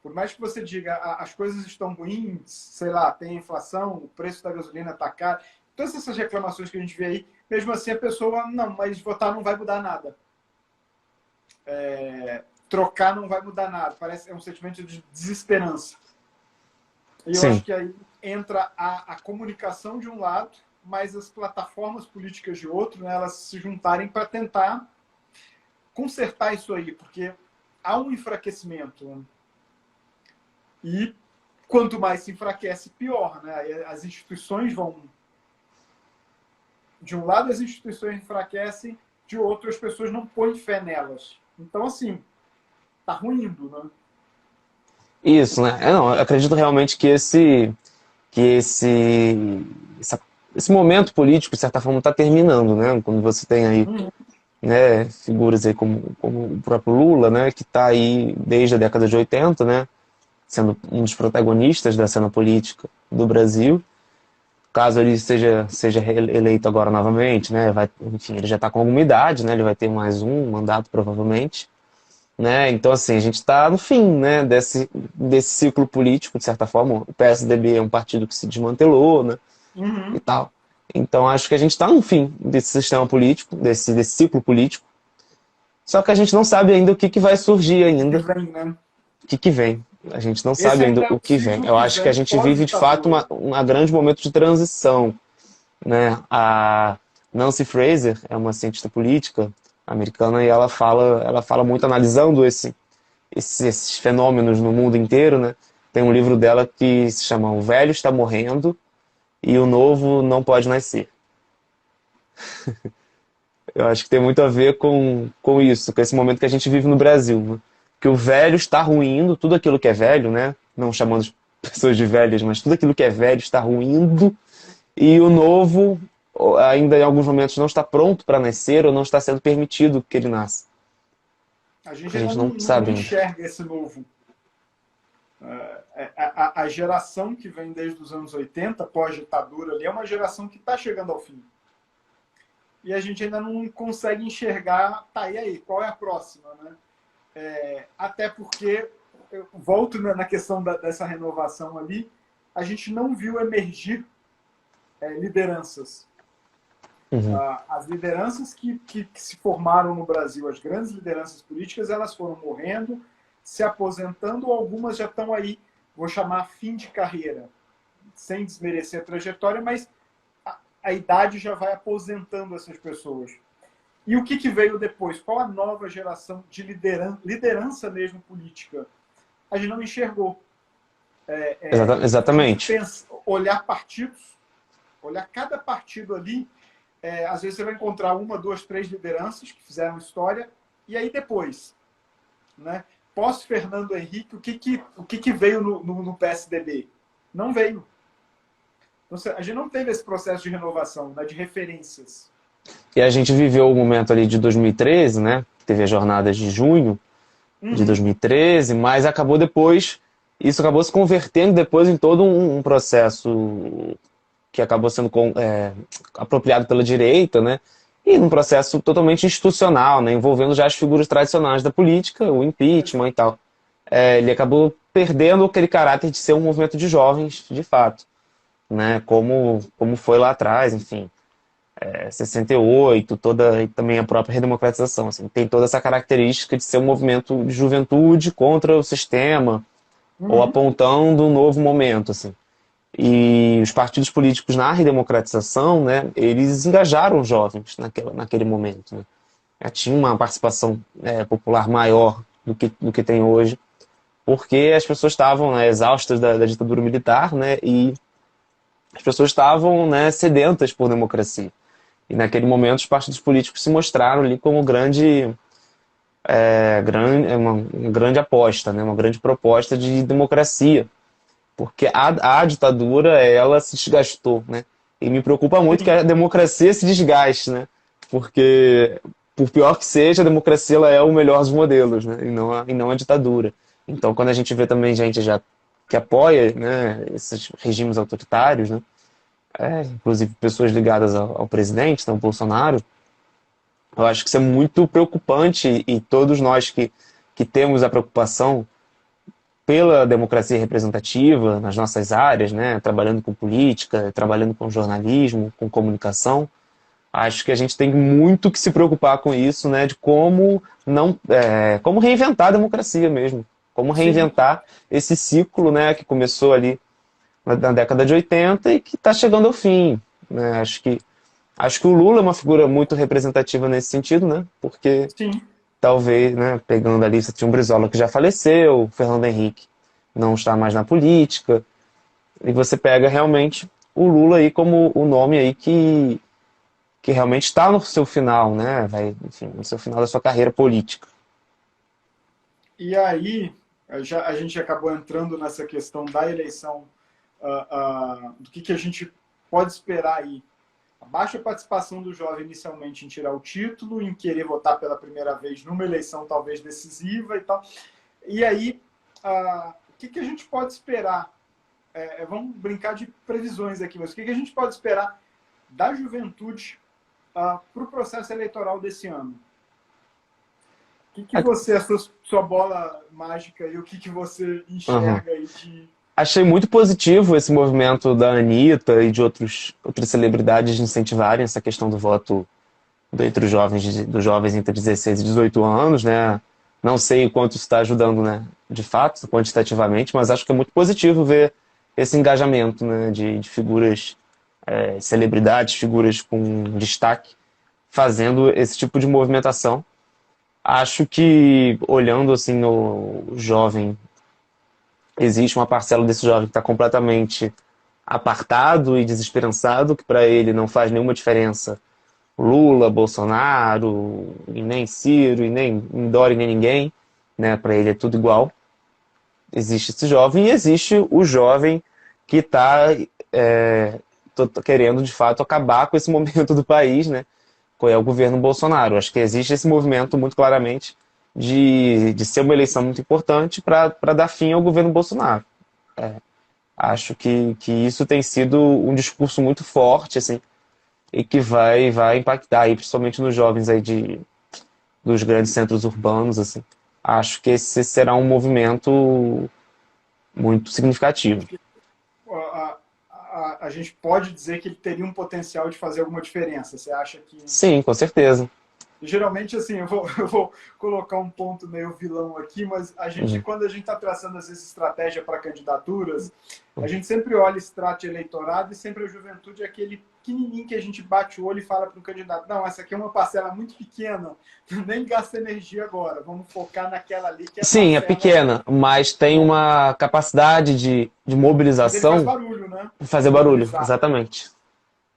por mais que você diga as coisas estão ruins, sei lá, tem inflação, o preço da gasolina está caro, todas essas reclamações que a gente vê aí, mesmo assim a pessoa, não, mas votar não vai mudar nada. Trocar não vai mudar nada. É um sentimento de desesperança. E eu acho que aí entra a comunicação de um lado, mas as plataformas políticas de outro, né, elas se juntarem para tentar consertar isso aí, porque há um enfraquecimento. Né? E quanto mais se enfraquece, pior. Né? As instituições vão... De um lado, as instituições enfraquecem, de outro, as pessoas não põem fé nelas. Então, assim, tá ruindo, né? Isso, né? Eu acredito realmente que esse momento político, de certa forma, está terminando, né? Quando você tem aí né, figuras aí como o próprio Lula, né, que está aí desde a década de 80, né, sendo um dos protagonistas da cena política do Brasil. Caso ele seja eleito agora novamente, né, enfim, ele já está com alguma idade, né, ele vai ter mais um mandato provavelmente. Né? Então, assim, a gente está no fim, né, desse ciclo político, de certa forma. O PSDB é um partido que se desmantelou, né, e tal. Então, acho que a gente está no fim desse sistema político, desse ciclo político. Só que a gente não sabe ainda o que vai surgir ainda. O que vem. A gente não sabe ainda o que vem. Eu acho que a gente vive, de fato, um grande momento de transição. Né? A Nancy Fraser é uma cientista política americana e ela fala muito analisando esses fenômenos no mundo inteiro, né? Tem um livro dela que se chama O Velho Está Morrendo e o Novo Não Pode Nascer. Eu acho que tem muito a ver com isso, com esse momento que a gente vive no Brasil, né? Que o velho está ruindo, tudo aquilo que é velho, né? Não chamando as pessoas de velhas, mas tudo aquilo que é velho está ruindo e o novo ainda em alguns momentos não está pronto para nascer ou não está sendo permitido que ele nasça. A gente ainda não enxerga esse novo. A geração que vem desde os anos 80, pós-ditadura, ali, é uma geração que está chegando ao fim. E a gente ainda não consegue enxergar, tá, e aí, qual é a próxima? Né? Até porque, eu volto na questão dessa renovação ali, a gente não viu emergir lideranças. As lideranças que se formaram no Brasil, as grandes lideranças políticas, elas foram morrendo, se aposentando, algumas já estão aí, vou chamar fim de carreira, sem desmerecer a trajetória, mas a idade já vai aposentando essas pessoas. E o que veio depois? Qual a nova geração de liderança mesmo política? A gente não enxergou. Exatamente. Olhar partidos, olhar cada partido ali, às vezes você vai encontrar 1, 2, 3 lideranças que fizeram história, e aí depois, né? Pós-Fernando Henrique, o que veio no PSDB? Não veio. Então, a gente não teve esse processo de renovação, né, de referências. E a gente viveu o momento ali de 2013, né? Teve as jornadas de junho de 2013, mas isso acabou se convertendo depois em todo um processo que acabou sendo apropriado pela direita, né? E num processo totalmente institucional, né? Envolvendo já as figuras tradicionais da política, o impeachment e tal. Ele acabou perdendo aquele caráter de ser um movimento de jovens, de fato, né? Como foi lá atrás, enfim. 68, e também a própria redemocratização, assim, tem toda essa característica de ser um movimento de juventude contra o sistema, ou apontando um novo momento, assim. E os partidos políticos na redemocratização, né, eles engajaram os jovens naquele momento. Né? Tinha uma participação popular maior do que tem hoje, porque as pessoas estavam, né, exaustas da ditadura militar, né, e as pessoas estavam, né, sedentas por democracia. E naquele momento os partidos políticos se mostraram ali como uma grande aposta, né, uma grande proposta de democracia. Porque a ditadura, ela se desgastou, né? E me preocupa muito que a democracia se desgaste, né? Porque, por pior que seja, a democracia ela é o melhor dos modelos, né? E não a ditadura. Então, quando a gente vê também gente já que apoia, né, esses regimes autoritários, né, inclusive pessoas ligadas ao presidente, né, o Bolsonaro, eu acho que isso é muito preocupante e todos nós que temos a preocupação pela democracia representativa nas nossas áreas, né, trabalhando com política, trabalhando com jornalismo, com comunicação, acho que a gente tem muito que se preocupar com isso, né, de como não, como reinventar a democracia mesmo, como Sim. reinventar esse ciclo, né, que começou ali na década de 80 e que está chegando ao fim, né? Acho que o Lula é uma figura muito representativa nesse sentido, né? Porque Sim. talvez, né, pegando a lista, tinha um Brizola que já faleceu, o Fernando Henrique não está mais na política, e você pega realmente o Lula aí como o nome aí que realmente está no seu final, né? Vai, enfim, no seu final da sua carreira política. E aí, a gente acabou entrando nessa questão da eleição, do que a gente pode esperar aí. A baixa participação do jovem inicialmente em tirar o título, em querer votar pela primeira vez numa eleição talvez decisiva e tal. E aí, o que a gente pode esperar? Vamos brincar de previsões aqui, mas o que a gente pode esperar da juventude para o processo eleitoral desse ano? O que você, a sua bola mágica e o que você Uhum. enxerga aí de. Achei muito positivo esse movimento da Anitta e de outras celebridades de incentivarem essa questão do voto entre os jovens, dos jovens entre 16 e 18 anos, né? Não sei o quanto isso está ajudando, né? De fato, quantitativamente, mas acho que é muito positivo ver esse engajamento, né? De figuras, celebridades, figuras com destaque, fazendo esse tipo de movimentação. Acho que, olhando assim no jovem, existe uma parcela desse jovem que está completamente apartado e desesperançado, que para ele não faz nenhuma diferença Lula, Bolsonaro, e nem Ciro, e nem Dória, nem ninguém, né? Para ele é tudo igual. Existe esse jovem e existe o jovem que está querendo de fato acabar com esse momento do país, né? Que é o governo Bolsonaro. Acho que existe esse movimento muito claramente de ser uma eleição muito importante para dar fim ao governo Bolsonaro. Acho que isso tem sido um discurso muito forte, assim, e que vai impactar aí, principalmente nos jovens aí dos grandes centros urbanos, assim. Acho que esse será um movimento muito significativo. A gente pode dizer que ele teria um potencial de fazer alguma diferença. Você acha que. Sim, com certeza. Geralmente, assim, eu vou colocar um ponto meio vilão aqui, mas Uhum. quando a gente está traçando essa estratégia para candidaturas, a gente sempre olha extrato de eleitorado e sempre a juventude é aquele pequenininho que a gente bate o olho e fala para o candidato: não, essa aqui é uma parcela muito pequena, nem gasta energia agora, vamos focar naquela ali que é a Sim, é parcela. pequena, mas tem É, uma capacidade de mas ele faz mobilização barulho, né? de De fazer barulho, mobilizar. exatamente.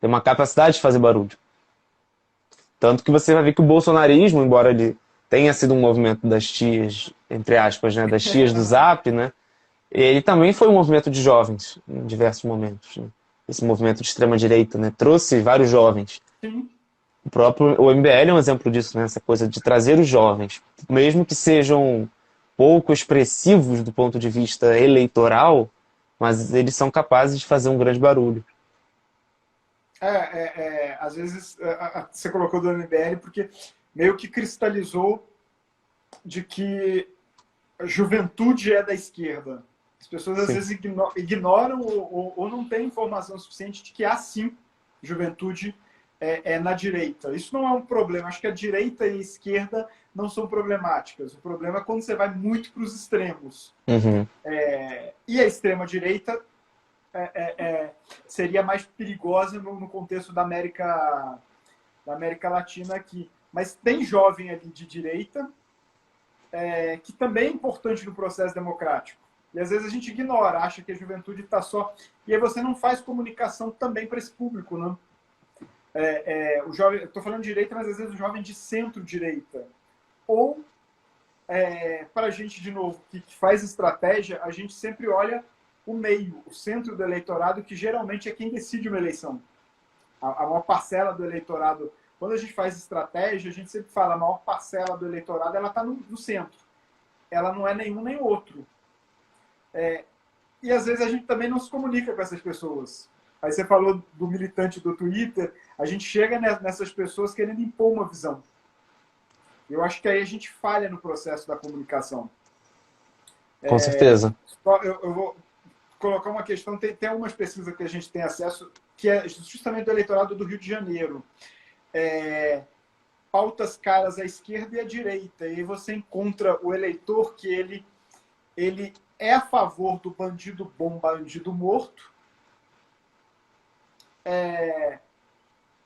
Tem uma capacidade de fazer barulho. Tanto que você vai ver que o bolsonarismo, embora ele tenha sido um movimento das tias, entre aspas, né, das tias do Zap, né, ele também foi um movimento de jovens em diversos momentos. Né? Esse movimento de extrema-direita, né, trouxe vários jovens. Sim. O MBL é um exemplo disso, né, essa coisa de trazer os jovens, mesmo que sejam pouco expressivos do ponto de vista eleitoral, mas eles são capazes de fazer um grande barulho. Às vezes você colocou do MBL porque meio que cristalizou de que a juventude é da esquerda. As pessoas às Sim. vezes ignoram ou não têm informação suficiente de que há sim juventude na direita. Isso não é um problema. Acho que a direita e a esquerda não são problemáticas. O problema é quando você vai muito para os extremos. Uhum. E a extrema-direita seria mais perigosa no contexto da América Latina aqui. Mas tem jovem ali de direita que também é importante no processo democrático. E às vezes a gente ignora, acha que a juventude está só. E aí você não faz comunicação também para esse público, né? O jovem, estou falando de direita, mas às vezes o jovem de centro-direita. Ou, para a gente, de novo, que faz estratégia, a gente sempre olha o meio, o centro do eleitorado, que geralmente é quem decide uma eleição. A maior parcela do eleitorado. Quando a gente faz estratégia, a gente sempre fala a maior parcela do eleitorado ela está no centro. ela não é nenhum nem outro. E às vezes a gente também não se comunica com essas pessoas. Aí você falou do militante do Twitter, a gente chega nessas pessoas querendo impor uma visão. Eu acho que aí a gente falha no processo da comunicação. Com certeza. Eu vou colocar uma questão, tem algumas pesquisas que a gente tem acesso, que é justamente do eleitorado do Rio de Janeiro. Pautas caras à esquerda e à direita. E aí você encontra o eleitor que ele é a favor do bandido bom, bandido morto,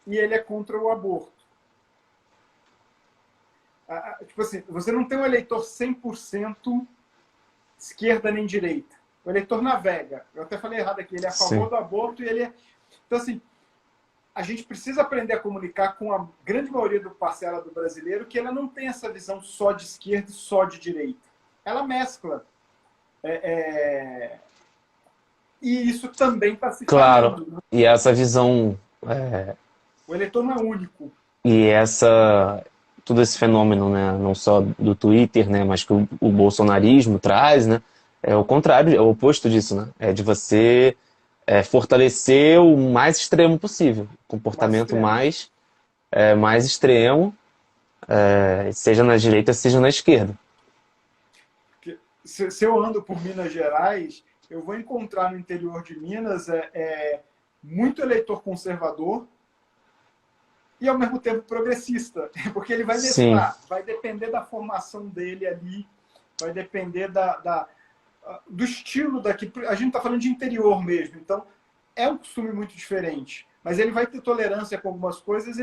e ele é contra o aborto. Tipo assim, você não tem um eleitor 100% esquerda nem direita. O eleitor navega. Eu até falei errado aqui. Ele é a favor Sim. do aborto e ele é... Então, assim, a gente precisa aprender a comunicar com a grande maioria do parcela do brasileiro que ela não tem essa visão só de esquerda e só de direita. Ela mescla. E isso também está se Claro. falhando, né? E essa visão... O eleitor não é único. E todo esse fenômeno, né, não só do Twitter, né, mas que o bolsonarismo traz, né, é o contrário, é o oposto disso, né, é de você fortalecer o mais extremo possível, o comportamento mais extremo, seja na direita, seja na esquerda. Se eu ando por Minas Gerais, eu vou encontrar no interior de Minas muito eleitor conservador, e ao mesmo tempo progressista, porque ele vai mesclar, vai depender da formação dele ali, vai depender do estilo daqui. A gente está falando de interior mesmo, então é um costume muito diferente, mas ele vai ter tolerância com algumas coisas.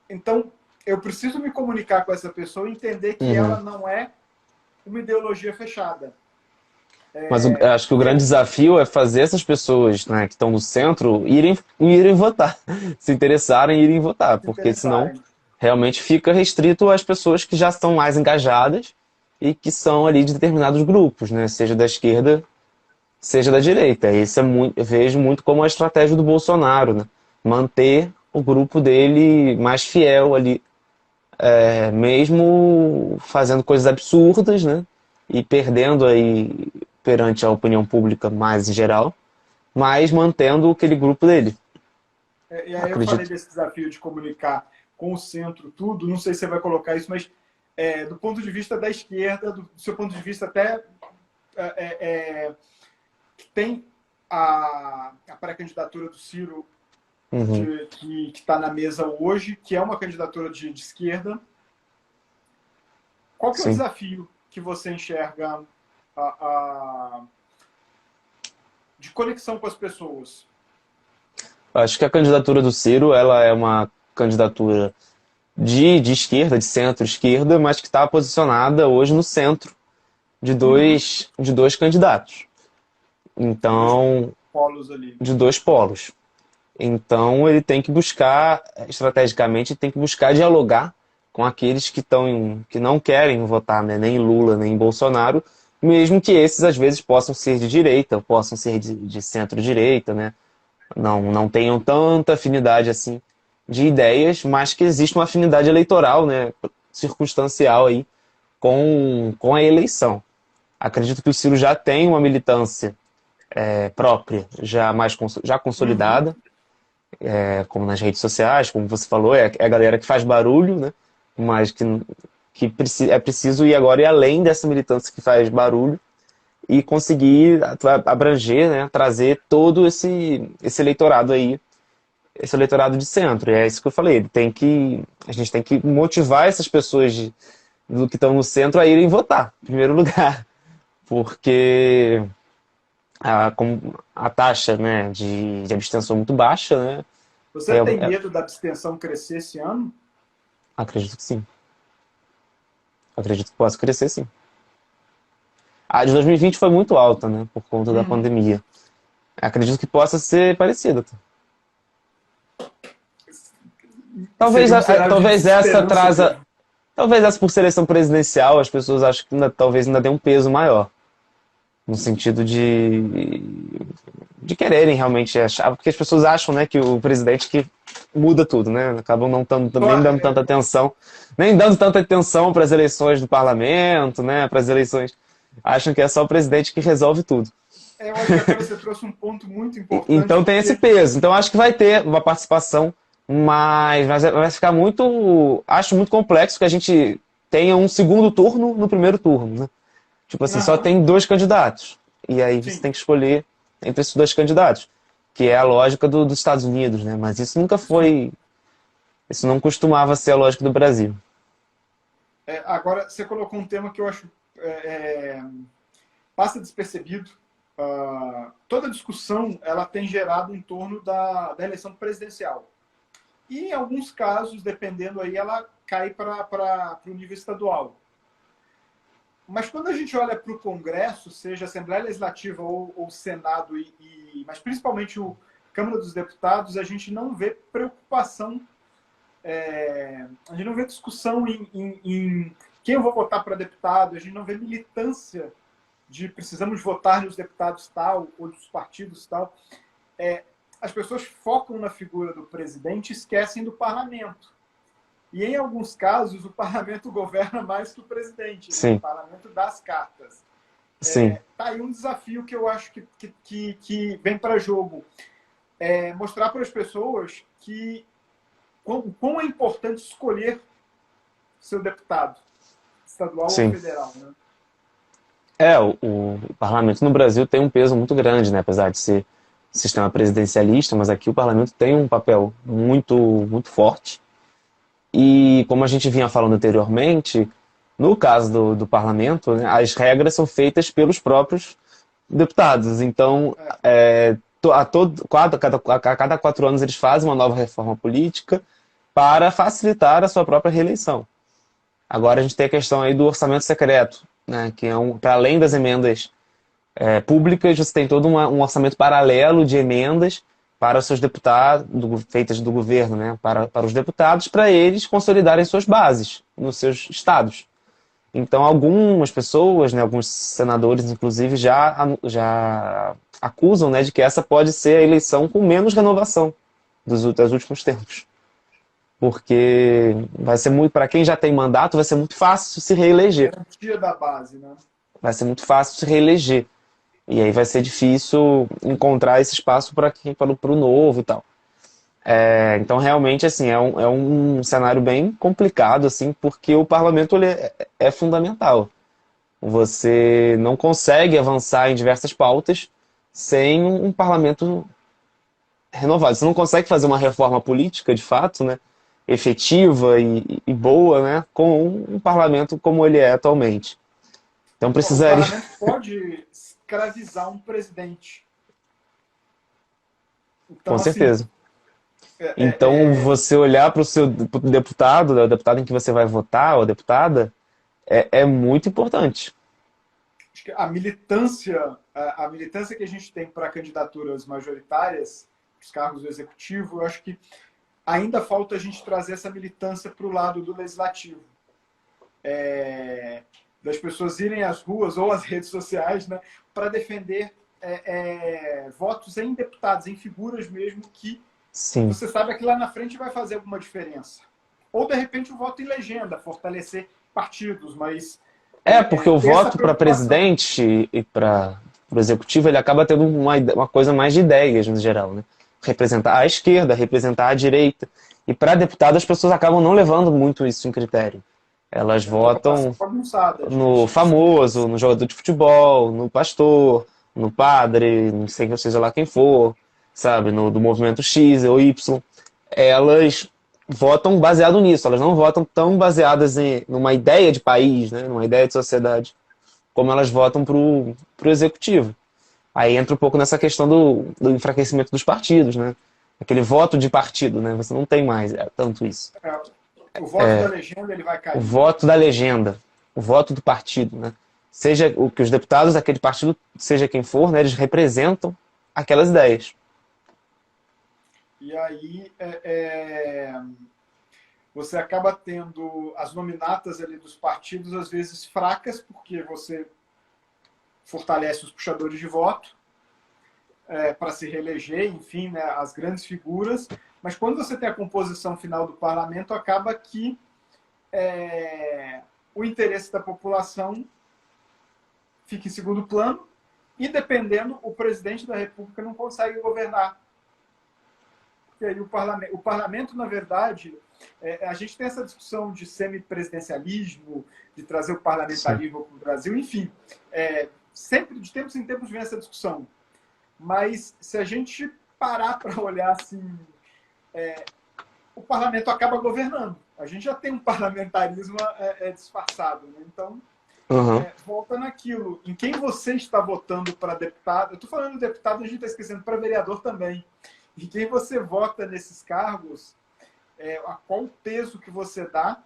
Então eu preciso me comunicar com essa pessoa e entender que ela não é uma ideologia fechada. Mas eu acho que o grande desafio é fazer essas pessoas, né, que estão no centro irem votar, se interessarem e irem votar, porque senão realmente fica restrito às pessoas que já estão mais engajadas e que são ali de determinados grupos, né, seja da esquerda, seja da direita. Isso eu vejo muito como a estratégia do Bolsonaro, né, manter o grupo dele mais fiel ali, mesmo fazendo coisas absurdas, né, e perdendo aí perante a opinião pública mais em geral, mas mantendo aquele grupo dele. E aí eu falei desse desafio de comunicar com o centro, tudo, não sei se você vai colocar isso, mas do ponto de vista da esquerda, do seu ponto de vista até que tem a pré-candidatura do Ciro, que está na mesa hoje, que é uma candidatura de esquerda. Qual que é o desafio que você enxerga de conexão com as pessoas? Acho que a candidatura do Ciro, ela é uma candidatura de esquerda, de centro-esquerda, mas que está posicionada hoje no centro de dois candidatos. Então, de dois polos. Então, ele tem que buscar, estrategicamente, tem que buscar dialogar com aqueles que não querem votar, né, nem em Lula, nem em Bolsonaro, mesmo que esses, às vezes, possam ser de direita, possam ser de centro-direita, né? Não tenham tanta afinidade assim de ideias, mas que existe uma afinidade eleitoral, né, circunstancial aí com a eleição. Acredito que o Ciro já tem uma militância própria, já consolidada, como nas redes sociais, como você falou, é a galera que faz barulho, né, mas que é preciso ir agora e além dessa militância que faz barulho e conseguir abranger, né, trazer todo esse eleitorado aí, esse eleitorado de centro. E é isso que eu falei, a gente tem que motivar essas pessoas que estão no centro a irem votar, em primeiro lugar, porque a taxa, né, de abstenção é muito baixa, né? Você tem medo da abstenção crescer esse ano? Acredito que sim. Acredito que possa crescer, sim. A de 2020 foi muito alta, né? Por conta da pandemia. Acredito que possa ser parecida. Talvez essa traza... Talvez essa por seleção presidencial, as pessoas acham que talvez ainda dê um peso maior. No sentido de quererem realmente achar... Porque as pessoas acham, né, que o presidente que muda tudo, né? Acabam não também dando É, tanta atenção, nem dando tanta atenção para as eleições do parlamento, né? Para as eleições. Acham que é só o presidente que resolve tudo. eu acho que agora você trouxe um ponto muito importante, Então tem esse porque peso. Então acho que vai ter uma participação, mas vai ficar muito. Acho muito complexo que a gente tenha um segundo turno no primeiro turno, né? Tipo assim, só aham, tem dois candidatos. E aí você sim, tem que escolher entre esses dois candidatos. Que é a lógica dos Estados Unidos, né? Mas isso nunca sim. foi. Isso não costumava ser a lógica do Brasil. Agora, você colocou um tema que eu acho passa despercebido. Toda discussão ela tem gerado em torno da eleição presidencial. E em alguns casos, dependendo aí, ela cai para o nível estadual. Mas quando a gente olha para o Congresso, seja Assembleia Legislativa ou Senado, mas principalmente o Câmara dos Deputados, a gente não vê preocupação, a gente não vê discussão em quem eu vou votar para deputado, a gente não vê militância de precisamos votar nos deputados tal, ou dos partidos tal. As pessoas focam na figura do presidente e esquecem do parlamento. E, em alguns casos, o parlamento governa mais que o presidente, né? O Sim, parlamento dá as cartas. sim, Tá aí um desafio que eu acho que vem para jogo. Mostrar para as pessoas que quão é importante escolher seu deputado, estadual ou sim. federal. Né? O parlamento no Brasil tem um peso muito grande, né? Apesar de ser sistema presidencialista, mas aqui o parlamento tem um papel muito, muito forte. E como a gente vinha falando anteriormente, no caso do parlamento, né, as regras são feitas pelos próprios deputados. Então, a cada 4 anos eles fazem uma nova reforma política para facilitar a sua própria reeleição. Agora a gente tem a questão aí do orçamento secreto, né, que é para além das emendas públicas, você tem todo um orçamento paralelo de emendas para os seus deputados, feitas do governo, né, para os deputados, para eles consolidarem suas bases nos seus estados. Então, algumas pessoas, né, alguns senadores, inclusive, já acusam, né, de que essa pode ser a eleição com menos renovação dos últimos tempos. Porque vai ser muito, para quem já tem mandato, vai ser muito fácil se reeleger. Garantia da base. Né? Vai ser muito fácil se reeleger. E aí vai ser difícil encontrar esse espaço para o novo e tal. Então, realmente, assim, é um cenário bem complicado, assim, porque o parlamento ele é fundamental. Você não consegue avançar em diversas pautas sem um parlamento renovado. Você não consegue fazer uma reforma política, de fato, né, efetiva e boa, né, com um parlamento como ele é atualmente. Então O precisaria. parlamento pode escravizar um presidente. Com Então, assim, certeza. Então, você olhar para o seu deputado, né, o deputado em que você vai votar, ou a deputada, é muito importante. acho que a militância que a gente tem para candidaturas majoritárias, os cargos do executivo, eu acho que ainda falta a gente trazer essa militância para o lado do legislativo. Das pessoas irem às ruas ou às redes sociais, né, para defender votos em deputados, em figuras mesmo que Sim. você sabe que lá na frente vai fazer alguma diferença. Ou, de repente, o voto em legenda, fortalecer partidos, mas Porque o ter essa voto para preocupação. presidente e para o executivo, ele acaba tendo uma coisa mais de ideias, no geral, né? Representar a esquerda, representar a direita. E para deputado, as pessoas acabam não levando muito isso em critério. Elas A votação votam bagunçada no de famoso, siglas. no jogador de futebol, no pastor, no padre, não sei seja lá quem for, sabe, do movimento X ou Y. Elas votam baseado nisso, elas não votam tão baseadas numa ideia de país, né, numa ideia de sociedade, como elas votam pro executivo. Aí entra um pouco nessa questão do enfraquecimento dos partidos, né? Aquele voto de partido, né? Você não tem mais tanto isso. O voto da legenda ele vai O cair, né? voto da legenda, o voto do partido, né? Seja o que os deputados daquele partido, seja quem for, né, eles representam aquelas ideias. E aí você acaba tendo as nominatas ali dos partidos às vezes fracas, porque você fortalece os puxadores de voto para se reeleger, enfim, né, as grandes figuras, Mas quando você tem a composição final do parlamento, acaba que o interesse da população fica em segundo plano e, dependendo, o presidente da República não consegue governar. Porque aí o parlamento, na verdade, a gente tem essa discussão de semipresidencialismo, de trazer o parlamentarismo para o Brasil, enfim. Sempre, de tempos em tempos, vem essa discussão. Mas se a gente parar para olhar assim, o parlamento acaba governando. A gente já tem um parlamentarismo disfarçado, né? Então, volta naquilo. Em quem você está votando para deputado? Eu estou falando de deputado, a gente está esquecendo para vereador também. Em quem você vota nesses cargos, a qual peso que você dá,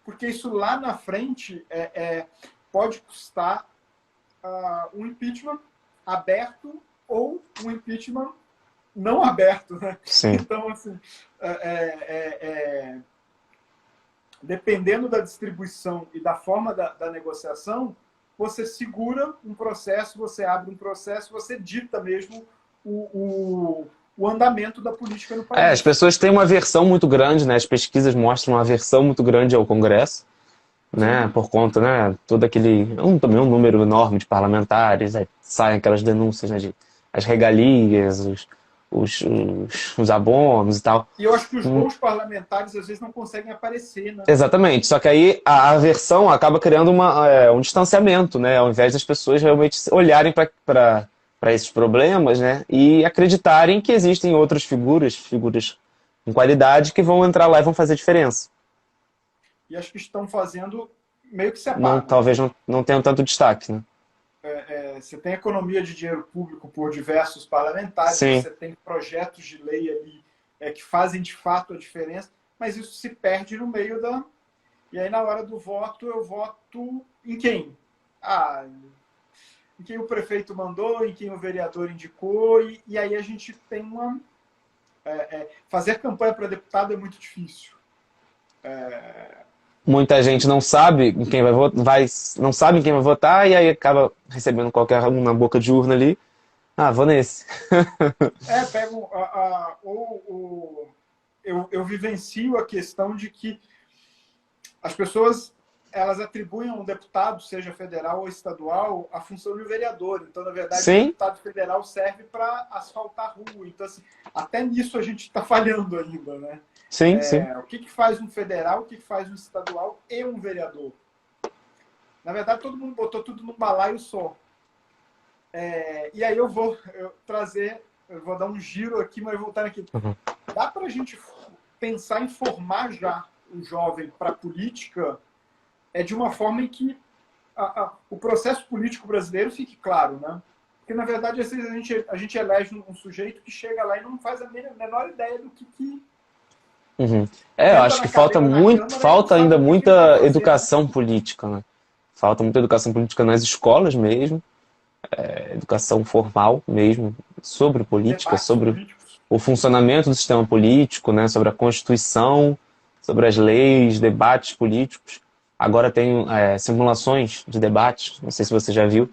porque isso lá na frente pode custar um impeachment aberto ou um impeachment não aberto, né? Sim. Então, assim, dependendo da distribuição e da forma da negociação, você segura um processo, você abre um processo, você dita mesmo o andamento da política no país. As pessoas têm uma aversão muito grande, né? As pesquisas mostram uma aversão muito grande ao Congresso, né? Por conta, né? Todo aquele... também um número enorme de parlamentares, aí saem aquelas denúncias, né? As regalias, os abonos e tal. E eu acho que os bons parlamentares, às vezes, não conseguem aparecer, né? Exatamente. Só que aí a aversão acaba criando um distanciamento, né? Ao invés das pessoas realmente olharem para esses problemas, né? E acreditarem que existem outras figuras com qualidade que vão entrar lá e vão fazer diferença. E acho que estão fazendo meio que separado. Talvez não tenham tanto destaque, né? Você tem economia de dinheiro público por diversos parlamentares, Sim. Você tem projetos de lei ali que fazem de fato a diferença, mas isso se perde no meio da... E aí, na hora do voto, eu voto em quem? Em quem o prefeito mandou, em quem o vereador indicou, e aí a gente tem uma... fazer campanha para deputado é muito difícil. Muita gente não sabe em quem não sabe em quem vai votar e aí acaba recebendo qualquer um na boca de urna ali. Vou nesse. Pego eu vivencio a questão de que as pessoas elas atribuem a um deputado, seja federal ou estadual, a função de um vereador. Então, na verdade, Sim. o deputado federal serve para asfaltar a rua. Então, assim, até nisso a gente está falhando ainda, né? Sim, sim. O que faz um federal, o que faz um estadual e um vereador? Na verdade, todo mundo botou tudo num balaio só. E aí eu vou dar um giro aqui, mas voltar aqui. Dá para a gente pensar em formar já o jovem para a política de uma forma em que o processo político brasileiro fique claro, né? Porque, na verdade, às vezes a gente elege um sujeito que chega lá e não faz a menor ideia do que eu acho que falta ainda muita educação política, né? Falta muita educação política nas escolas mesmo, educação formal mesmo, sobre política, sobre o funcionamento do sistema político, né? Sobre a Constituição, sobre as leis, debates políticos. Agora tem simulações de debates, não sei se você já viu,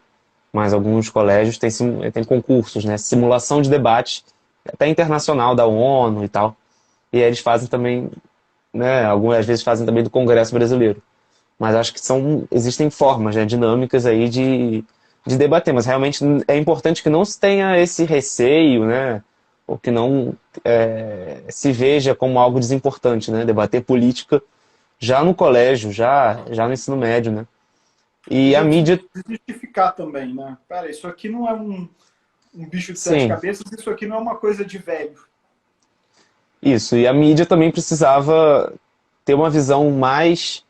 mas alguns colégios têm concursos, né? Simulação de debates, até internacional da ONU e tal. E aí eles fazem também, né? Algumas vezes fazem também do Congresso Brasileiro. Mas acho que existem formas, né, dinâmicas aí de debater. Mas realmente é importante que não se tenha esse receio, né? Ou que não se veja como algo desimportante, né? Debater política já no colégio, já no ensino médio, né? E a mídia... Desmistificar também, né? Pera, isso aqui não é um bicho de sete cabeças, isso aqui não é uma coisa de velho. Isso, e a mídia também precisava ter uma visão mais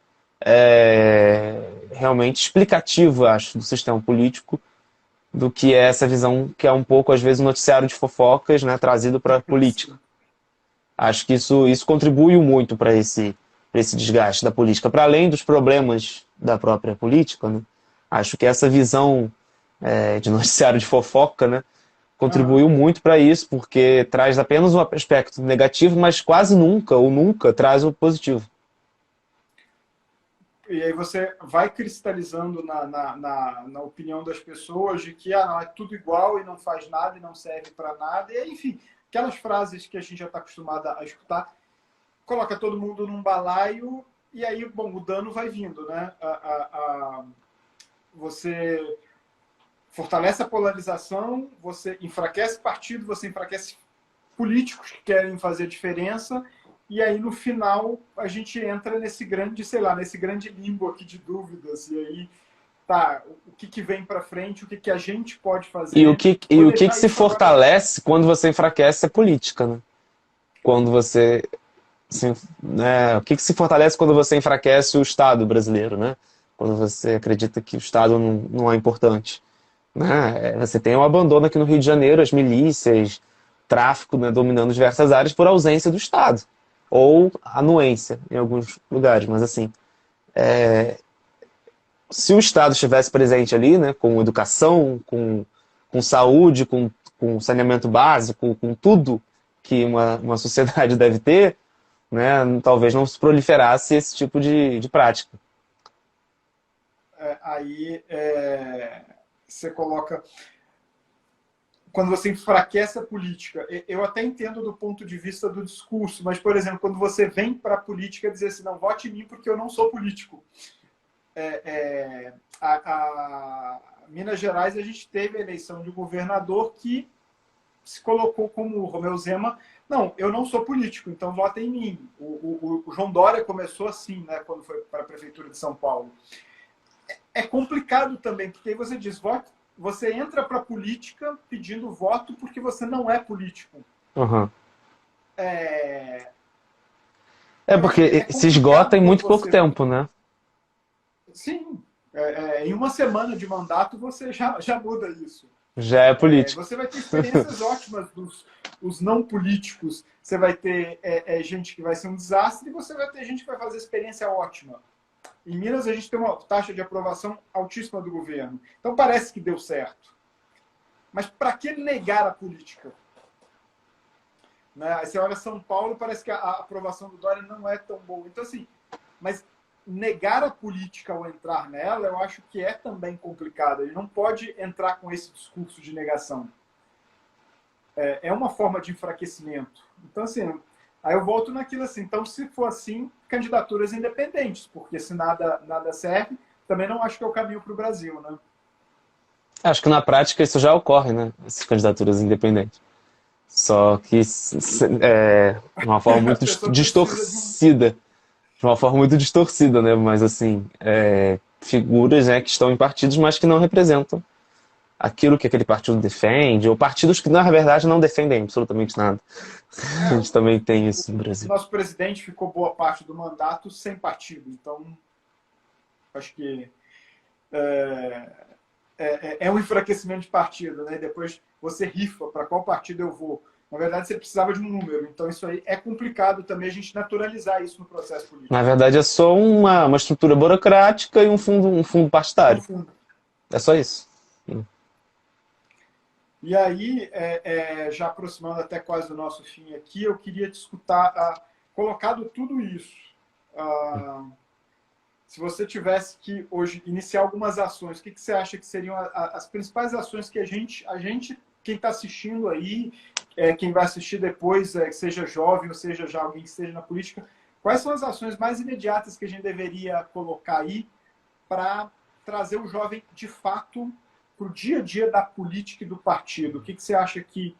realmente explicativa, acho, do sistema político, do que essa visão que é um pouco, às vezes, um noticiário de fofocas, né, trazido para a política. Acho que isso contribui muito para esse desgaste da política. Para além dos problemas da própria política, né, acho que essa visão de noticiário de fofoca, né, contribuiu muito para isso, porque traz apenas um aspecto negativo, mas quase nunca ou nunca traz o positivo. E aí você vai cristalizando na opinião das pessoas de que não, é tudo igual e não faz nada e não serve para nada. E, enfim, aquelas frases que a gente já está acostumado a escutar, coloca todo mundo num balaio e aí, bom, o dano vai vindo, né? Você fortalece a polarização, você enfraquece partido, você enfraquece políticos que querem fazer diferença, e aí no final a gente entra nesse grande, sei lá, nesse grande limbo aqui de dúvidas, e aí tá, o que vem para frente, o que a gente pode fazer. E o que se fortalece quando você enfraquece a política, né? Quando você... Assim, né, o que se fortalece quando você enfraquece o Estado brasileiro, né? Quando você acredita que o Estado não é importante. Né? Você tem o abandono aqui no Rio de Janeiro, as milícias, tráfico, né, dominando diversas áreas por ausência do Estado. Ou anuência em alguns lugares, mas assim... se o Estado estivesse presente ali, né, com educação, com saúde, com saneamento básico, com tudo que uma sociedade deve ter, né, talvez não se proliferasse esse tipo de prática. Aí você coloca... Quando você enfraquece a política, eu até entendo do ponto de vista do discurso, mas, por exemplo, quando você vem para a política dizer assim, não, vote em mim porque eu não sou político. Minas Gerais, a gente teve a eleição de um governador que se colocou como o Romeu Zema, não, eu não sou político, então votem em mim. O João Dória começou assim, né, quando foi para a Prefeitura de São Paulo. É complicado também, porque aí você diz, você entra para a política pedindo voto porque você não é político. Uhum. Porque se esgota em muito pouco tempo, né? Sim. Em uma semana de mandato você já muda isso. Já é político. Você vai ter experiências ótimas dos não políticos. Você vai ter gente que vai ser um desastre e você vai ter gente que vai fazer experiência ótima. Em Minas, a gente tem uma taxa de aprovação altíssima do governo. Então, parece que deu certo. Mas para que negar a política? Né? Aí você olha São Paulo, parece que a aprovação do Dória não é tão boa. Então, assim, mas negar a política ao entrar nela, eu acho que é também complicado. Ele não pode entrar com esse discurso de negação. É uma forma de enfraquecimento. Então, assim, aí eu volto naquilo assim. Então, se for assim, candidaturas independentes, porque se nada serve, também não acho que é o caminho para o Brasil, né? Acho que na prática isso já ocorre, né? Essas candidaturas independentes. Só que de uma forma muito distorcida. De uma forma muito distorcida, né? Mas, assim, figuras, né, que estão em partidos, mas que não representam aquilo que aquele partido defende, ou partidos que, na verdade, não defendem absolutamente nada. A gente também tem isso no Brasil. Nosso presidente ficou boa parte do mandato sem partido, então acho que um enfraquecimento de partido, né? Depois você rifa para qual partido eu vou. Na verdade, você precisava de um número. Então, isso aí é complicado também a gente naturalizar isso no processo político. Na verdade, é só uma estrutura burocrática e um fundo partidário. É só isso. E aí, já aproximando até quase o nosso fim aqui, eu queria te escutar, colocado tudo isso, se você tivesse que hoje iniciar algumas ações, o que você acha que seriam as principais ações que a gente quem está assistindo aí, quem vai assistir depois, seja jovem ou seja já alguém que esteja na política, quais são as ações mais imediatas que a gente deveria colocar aí para trazer o jovem, de fato, para o dia a dia da política e do partido? O que você acha que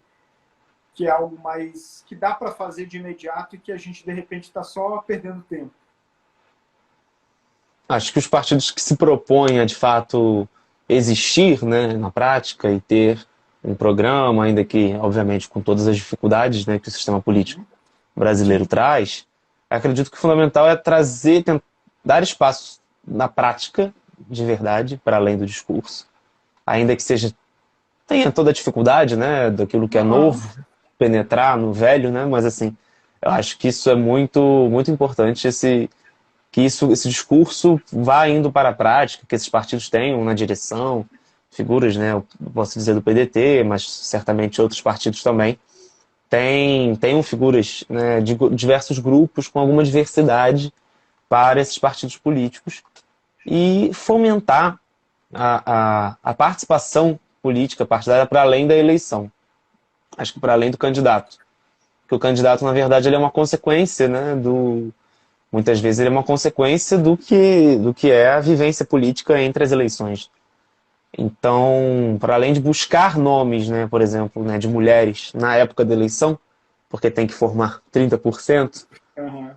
é algo mais que dá para fazer de imediato e que a gente, de repente, está só perdendo tempo? Acho que os partidos que se propõem a, de fato, existir, né, na prática e ter um programa, ainda que, obviamente, com todas as dificuldades, né, que o sistema político brasileiro traz, acredito que o fundamental é dar espaço na prática, de verdade, para além do discurso. Ainda que tenha toda a dificuldade, né, daquilo que é novo, penetrar no velho, né, mas assim, eu acho que isso é muito, muito importante, que esse discurso vá indo para a prática, que esses partidos tenham na direção, figuras, né, eu posso dizer do PDT, mas certamente outros partidos também, tenham figuras, né, de diversos grupos com alguma diversidade para esses partidos políticos e fomentar a participação política partidária para além da eleição. Acho que para além do candidato. Porque o candidato, na verdade, ele é uma consequência, né, muitas vezes ele é uma consequência do que é a vivência política entre as eleições. Então, para além de buscar nomes, né, por exemplo, né, de mulheres na época da eleição, porque tem que formar 30%, Aham.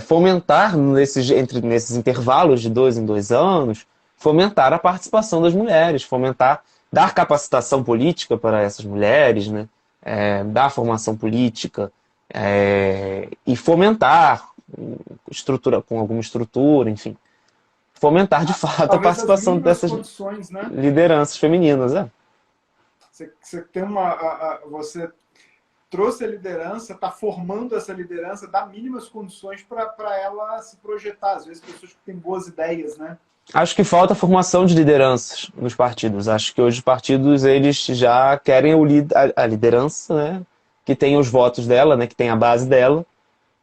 fomentar nesses intervalos de 2 em 2 anos, fomentar a participação das mulheres, fomentar, dar capacitação política para essas mulheres, né? Dar formação política, e fomentar estrutura, com alguma estrutura, enfim, fomentar de fato a Talvez as participação mínimas dessas condições, né? lideranças femininas. Você tem você trouxe a liderança, está formando essa liderança, dá mínimas condições para ela se projetar. Às vezes, pessoas que têm boas ideias, né? Acho que falta formação de lideranças nos partidos. Acho que hoje os partidos eles já querem a liderança, né, que tem os votos dela, né, que tem a base dela,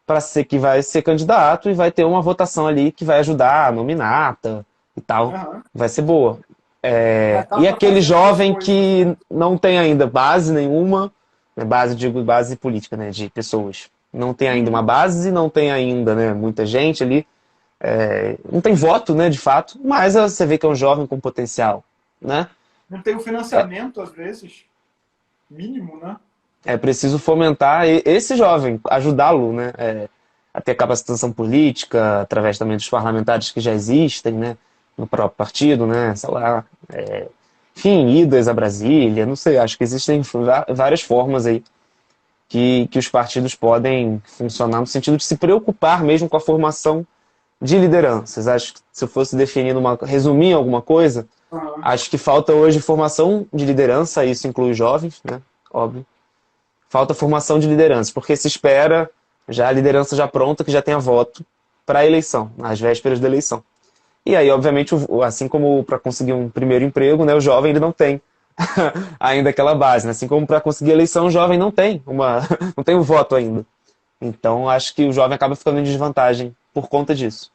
para ser que vai ser candidato e vai ter uma votação ali que vai ajudar a nominata e tal. Aham. Vai ser boa. Mas dá E para aquele fazer as duas jovem coisas, né? que não tem ainda base nenhuma, né, base, digo, base política, né, de pessoas. Não tem ainda uma Uhum. base, não tem ainda, né, muita gente ali. Não tem voto, né, de fato, mas você vê que é um jovem com potencial, né? Não tem o financiamento, às vezes, mínimo, né? É preciso fomentar esse jovem, ajudá-lo, né, a ter capacitação política, através também dos parlamentares que já existem, né, no próprio partido, né, sei lá, enfim, idas a Brasília, não sei, acho que existem várias formas aí que os partidos podem funcionar no sentido de se preocupar mesmo com a formação de lideranças. Acho que se eu fosse resumir alguma coisa, Aham. acho que falta hoje formação de liderança, isso inclui os jovens, né, óbvio. Falta formação de lideranças, porque se espera já a liderança já pronta, que já tenha voto para a eleição, às vésperas da eleição. E aí, obviamente, assim como para conseguir um primeiro emprego, né, o jovem ele não tem ainda aquela base, né? Assim como para conseguir eleição, o jovem não tem não tem o voto ainda. Então, acho que o jovem acaba ficando em desvantagem por conta disso.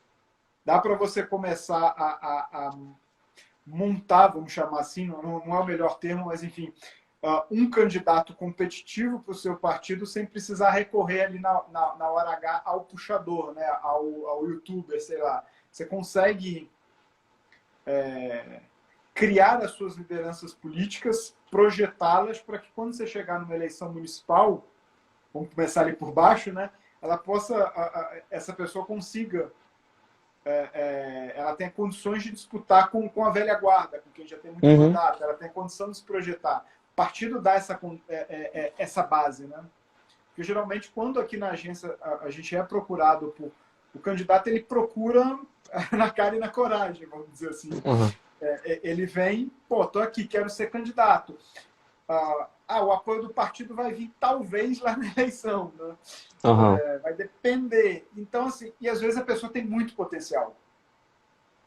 Dá para você começar a montar, vamos chamar assim, não é o melhor termo, mas enfim, um candidato competitivo para o seu partido sem precisar recorrer ali na hora H ao puxador, né? ao youtuber, sei lá. Você consegue criar as suas lideranças políticas, projetá-las para que quando você chegar numa eleição municipal, vamos começar ali por baixo, né? Ela possa, essa pessoa consiga, ela tenha condições de disputar com a velha guarda, com quem já tem muito Uhum, mandato, ela tem condição de se projetar. O partido dá essa base, né? Porque geralmente quando aqui na agência a gente é procurado por o candidato, ele procura na cara e na coragem, vamos dizer assim. uhum, Ele vem, pô, tô aqui, quero ser candidato. O apoio do partido vai vir talvez lá na eleição, né? uhum. Vai depender. Então, assim, e às vezes a pessoa tem muito potencial.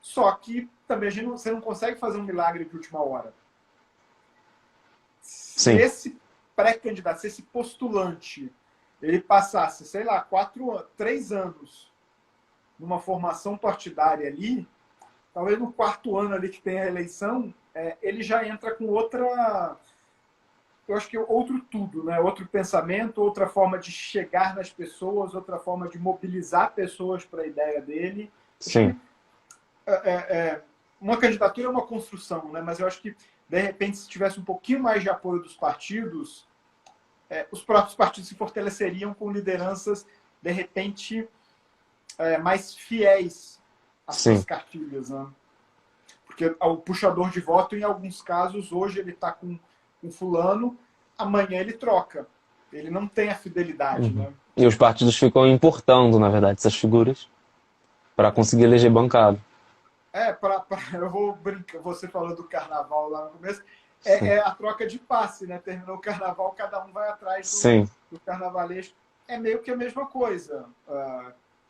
Só que também você não consegue fazer um milagre de última hora. Se Sim. esse pré-candidato, se esse postulante, ele passasse, sei lá, 3 anos numa formação partidária ali, talvez no 4º ano ali que tem a eleição, ele já entra com outra, eu acho que outro tudo, né? Outro pensamento, outra forma de chegar nas pessoas, outra forma de mobilizar pessoas para a ideia dele. Acho Sim. que uma candidatura é uma construção, né? Mas eu acho que, de repente, se tivesse um pouquinho mais de apoio dos partidos, os próprios partidos se fortaleceriam com lideranças, de repente, mais fiéis às suas Sim. cartilhas, né? Porque o puxador de voto, em alguns casos, hoje ele está com fulano, amanhã ele troca. Ele não tem a fidelidade, Uhum. né? E os partidos ficam importando, na verdade, essas figuras para conseguir eleger bancada. Eu vou brincar, você falou do carnaval lá no começo, Sim. a troca de passe, né? Terminou o carnaval, cada um vai atrás Sim. do carnavalesco. É meio que a mesma coisa.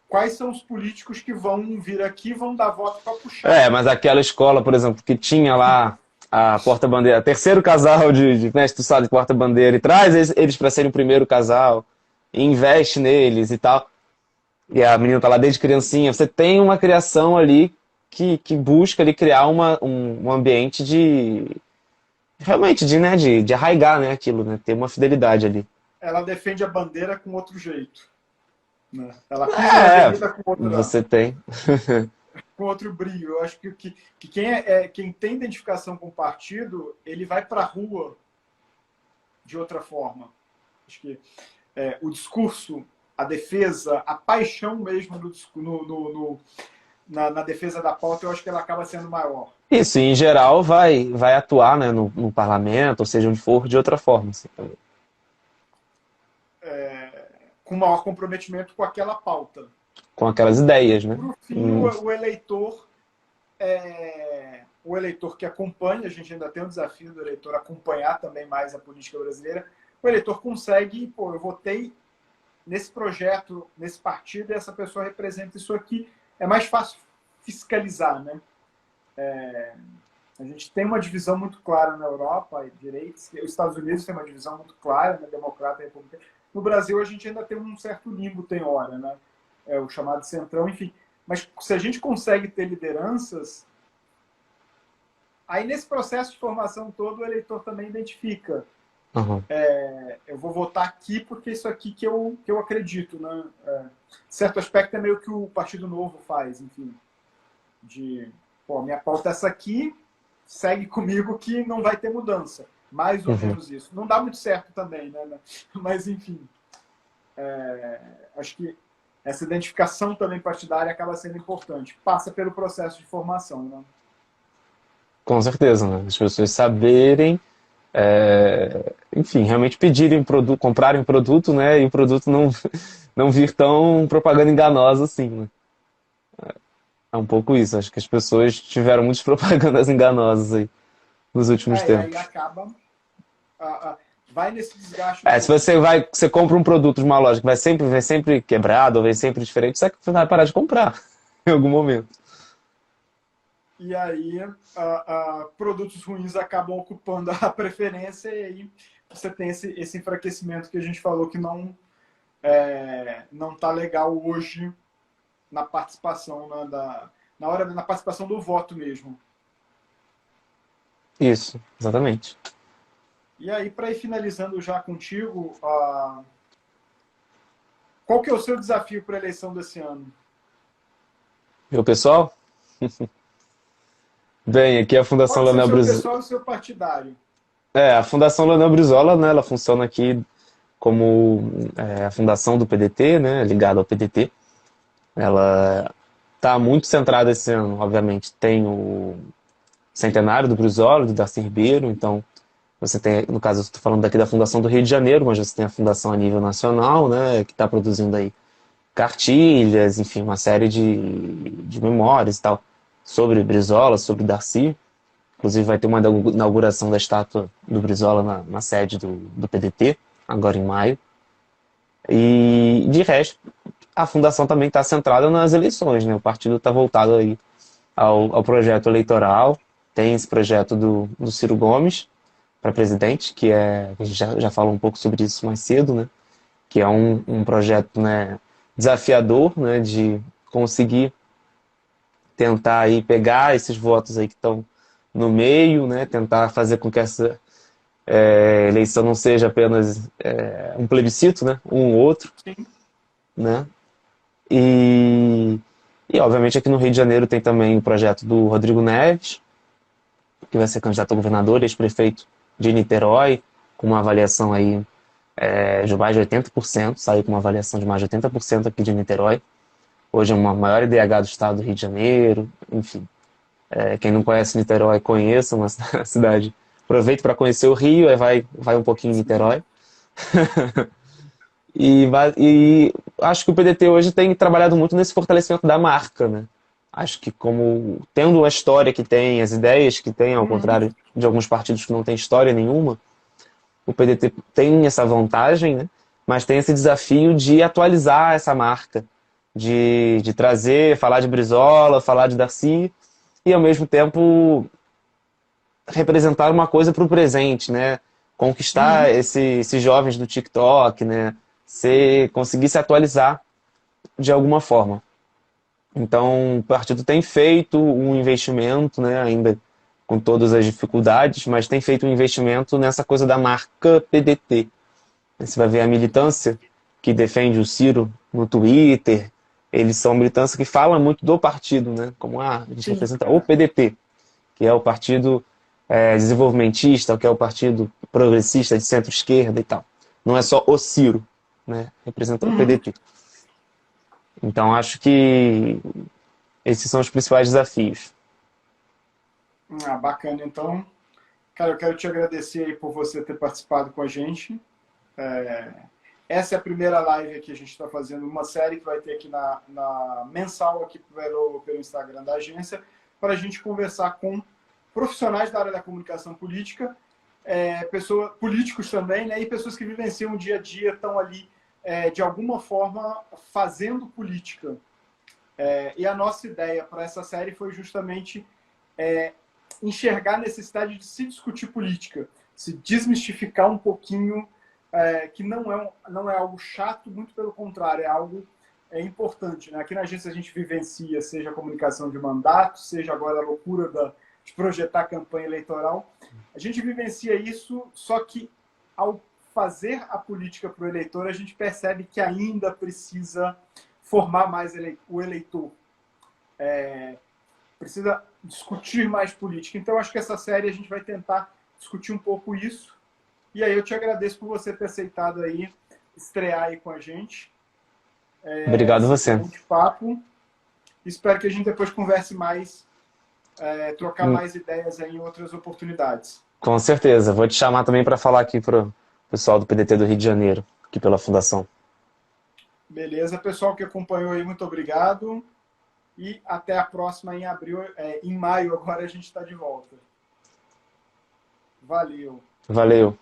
Quais são os políticos que vão vir aqui e vão dar voto para puxar? Mas aquela escola, por exemplo, que tinha lá a porta-bandeira, terceiro casal né, tu sabe, de porta-bandeira, e traz eles para serem o primeiro casal, e investe neles e tal. E a menina tá lá desde criancinha. Você tem uma criação ali que busca ali criar um ambiente realmente de arraigar, né, aquilo, né, ter uma fidelidade ali. Ela defende a bandeira com outro jeito, né? Ela pisa na É, avenida você tem. com outro brilho. Eu acho que quem tem identificação com o partido, ele vai para a rua de outra forma. Acho que o discurso, a defesa, a paixão mesmo na defesa da pauta, eu acho que ela acaba sendo maior. Isso, e em geral vai atuar, né, no parlamento, ou seja, onde for, de outra forma, assim, também. Com maior comprometimento com aquela pauta. Com aquelas ideias, né? Por fim, o eleitor que acompanha, a gente ainda tem o desafio do eleitor acompanhar também mais a política brasileira, o eleitor consegue, pô, eu votei nesse projeto, nesse partido, e essa pessoa representa isso aqui. É mais fácil fiscalizar, né? A gente tem uma divisão muito clara na Europa, direitos. Os Estados Unidos tem uma divisão muito clara, né, democrata e republicano. No Brasil, a gente ainda tem um certo limbo, tem hora, né? O chamado centrão, enfim. Mas se a gente consegue ter lideranças, aí nesse processo de formação todo, o eleitor também identifica. Uhum. Eu vou votar aqui porque isso aqui que eu acredito, né? Certo aspecto é meio que o Partido Novo faz, enfim. Minha pauta é essa aqui, segue comigo que não vai ter mudança. Mais ou menos isso. Não dá muito certo também, né? Mas, enfim. Acho que essa identificação também partidária acaba sendo importante. Passa pelo processo de formação, né? Com certeza, né? As pessoas saberem, enfim, realmente pedirem produto, comprarem o produto, né? E o produto não vir tão propaganda enganosa assim, né? É um pouco isso. Acho que as pessoas tiveram muitas propagandas enganosas aí nos últimos E aí tempos. acaba. Vai nesse desgaste. Se você compra um produto de uma loja que vem sempre quebrado, ou vem sempre diferente, você vai parar de comprar em algum momento. E aí produtos ruins acabam ocupando a preferência e aí você tem esse enfraquecimento que a gente falou que não tá legal hoje na participação, na participação do voto mesmo. Isso, exatamente. E aí, para ir finalizando já contigo, qual que é o seu desafio para a eleição desse ano? Meu pessoal? Bem, aqui é a Fundação Pode ser o Leonel seu Brizola. pessoal e o seu partidário. A Fundação Leonel Brizola, né? Ela funciona aqui como a fundação do PDT, né? Ligada ao PDT. Ela está muito centrada esse ano, obviamente. Tem o centenário do Brizola, do Darcy Ribeiro, então você tem, no caso, eu estou falando daqui da Fundação do Rio de Janeiro, mas você tem a Fundação a nível nacional, né? Que está produzindo aí cartilhas, enfim, uma série de memórias e tal, sobre Brizola, sobre Darcy. Inclusive vai ter uma inauguração da estátua do Brizola na sede do PDT, agora em maio. E, de resto, a fundação também está centrada nas eleições, né? O partido está voltado aí ao projeto eleitoral. Tem esse projeto do Ciro Gomes para presidente, a gente já falou um pouco sobre isso mais cedo, né? Que é um projeto, né, desafiador, né, de conseguir tentar aí pegar esses votos aí que estão no meio, né, tentar fazer com que essa eleição não seja apenas um plebiscito, né, um ou outro, Sim. né, e obviamente aqui no Rio de Janeiro tem também o projeto do Rodrigo Neves, que vai ser candidato a governador, ex-prefeito de Niterói, com uma avaliação aí de mais de 80%, saiu com uma avaliação de mais de 80% aqui de Niterói. Hoje é uma maior IDH do estado do Rio de Janeiro, enfim. Quem não conhece Niterói, conheça uma cidade. Aproveite para conhecer o Rio, aí vai um pouquinho em Niterói. E acho que o PDT hoje tem trabalhado muito nesse fortalecimento da marca, né? Acho que como tendo a história que tem, as ideias que tem, ao contrário de alguns partidos que não têm história nenhuma, o PDT tem essa vantagem, né? Mas tem esse desafio de atualizar essa marca, de trazer, falar de Brizola, falar de Darcy, e ao mesmo tempo representar uma coisa para o presente, né? Conquistar esses jovens do TikTok, né? Conseguir se atualizar de alguma forma. Então, o partido tem feito um investimento, né? Ainda com todas as dificuldades, mas tem feito um investimento nessa coisa da marca PDT. Você vai ver a militância que defende o Ciro no Twitter, eles são militância que fala muito do partido, né? Como a gente Sim, representa o PDT, que é o partido desenvolvimentista, que é o partido progressista de centro-esquerda e tal. Não é só o Ciro, né? Representa o PDT. Então acho que esses são os principais desafios. Bacana. Então, cara, eu quero te agradecer aí por você ter participado com a gente. Essa é a primeira live que a gente está fazendo, uma série que vai ter aqui na mensal aqui pelo Instagram da agência, para a gente conversar com profissionais da área da comunicação política, políticos também, né, e pessoas que vivenciam o dia a dia, estão ali, de alguma forma, fazendo política. E a nossa ideia para essa série foi justamente enxergar a necessidade de se discutir política, se desmistificar um pouquinho, que não é algo chato, muito pelo contrário, é algo importante. Né? Aqui na agência a gente vivencia, seja a comunicação de mandato, seja agora a loucura de projetar campanha eleitoral. A gente vivencia isso, só que ao fazer a política para o eleitor, a gente percebe que ainda precisa formar mais o eleitor. Precisa discutir mais política. Então, acho que essa série a gente vai tentar discutir um pouco isso. E aí eu te agradeço por você ter aceitado aí, estrear aí com a gente. Obrigado você. Papo. Espero que a gente depois converse mais, trocar mais ideias aí em outras oportunidades. Com certeza. Vou te chamar também para falar aqui para o pessoal do PDT do Rio de Janeiro, aqui pela Fundação. Beleza. Pessoal que acompanhou aí, muito obrigado. E até a próxima em abril, em maio agora a gente está de volta. Valeu. Valeu.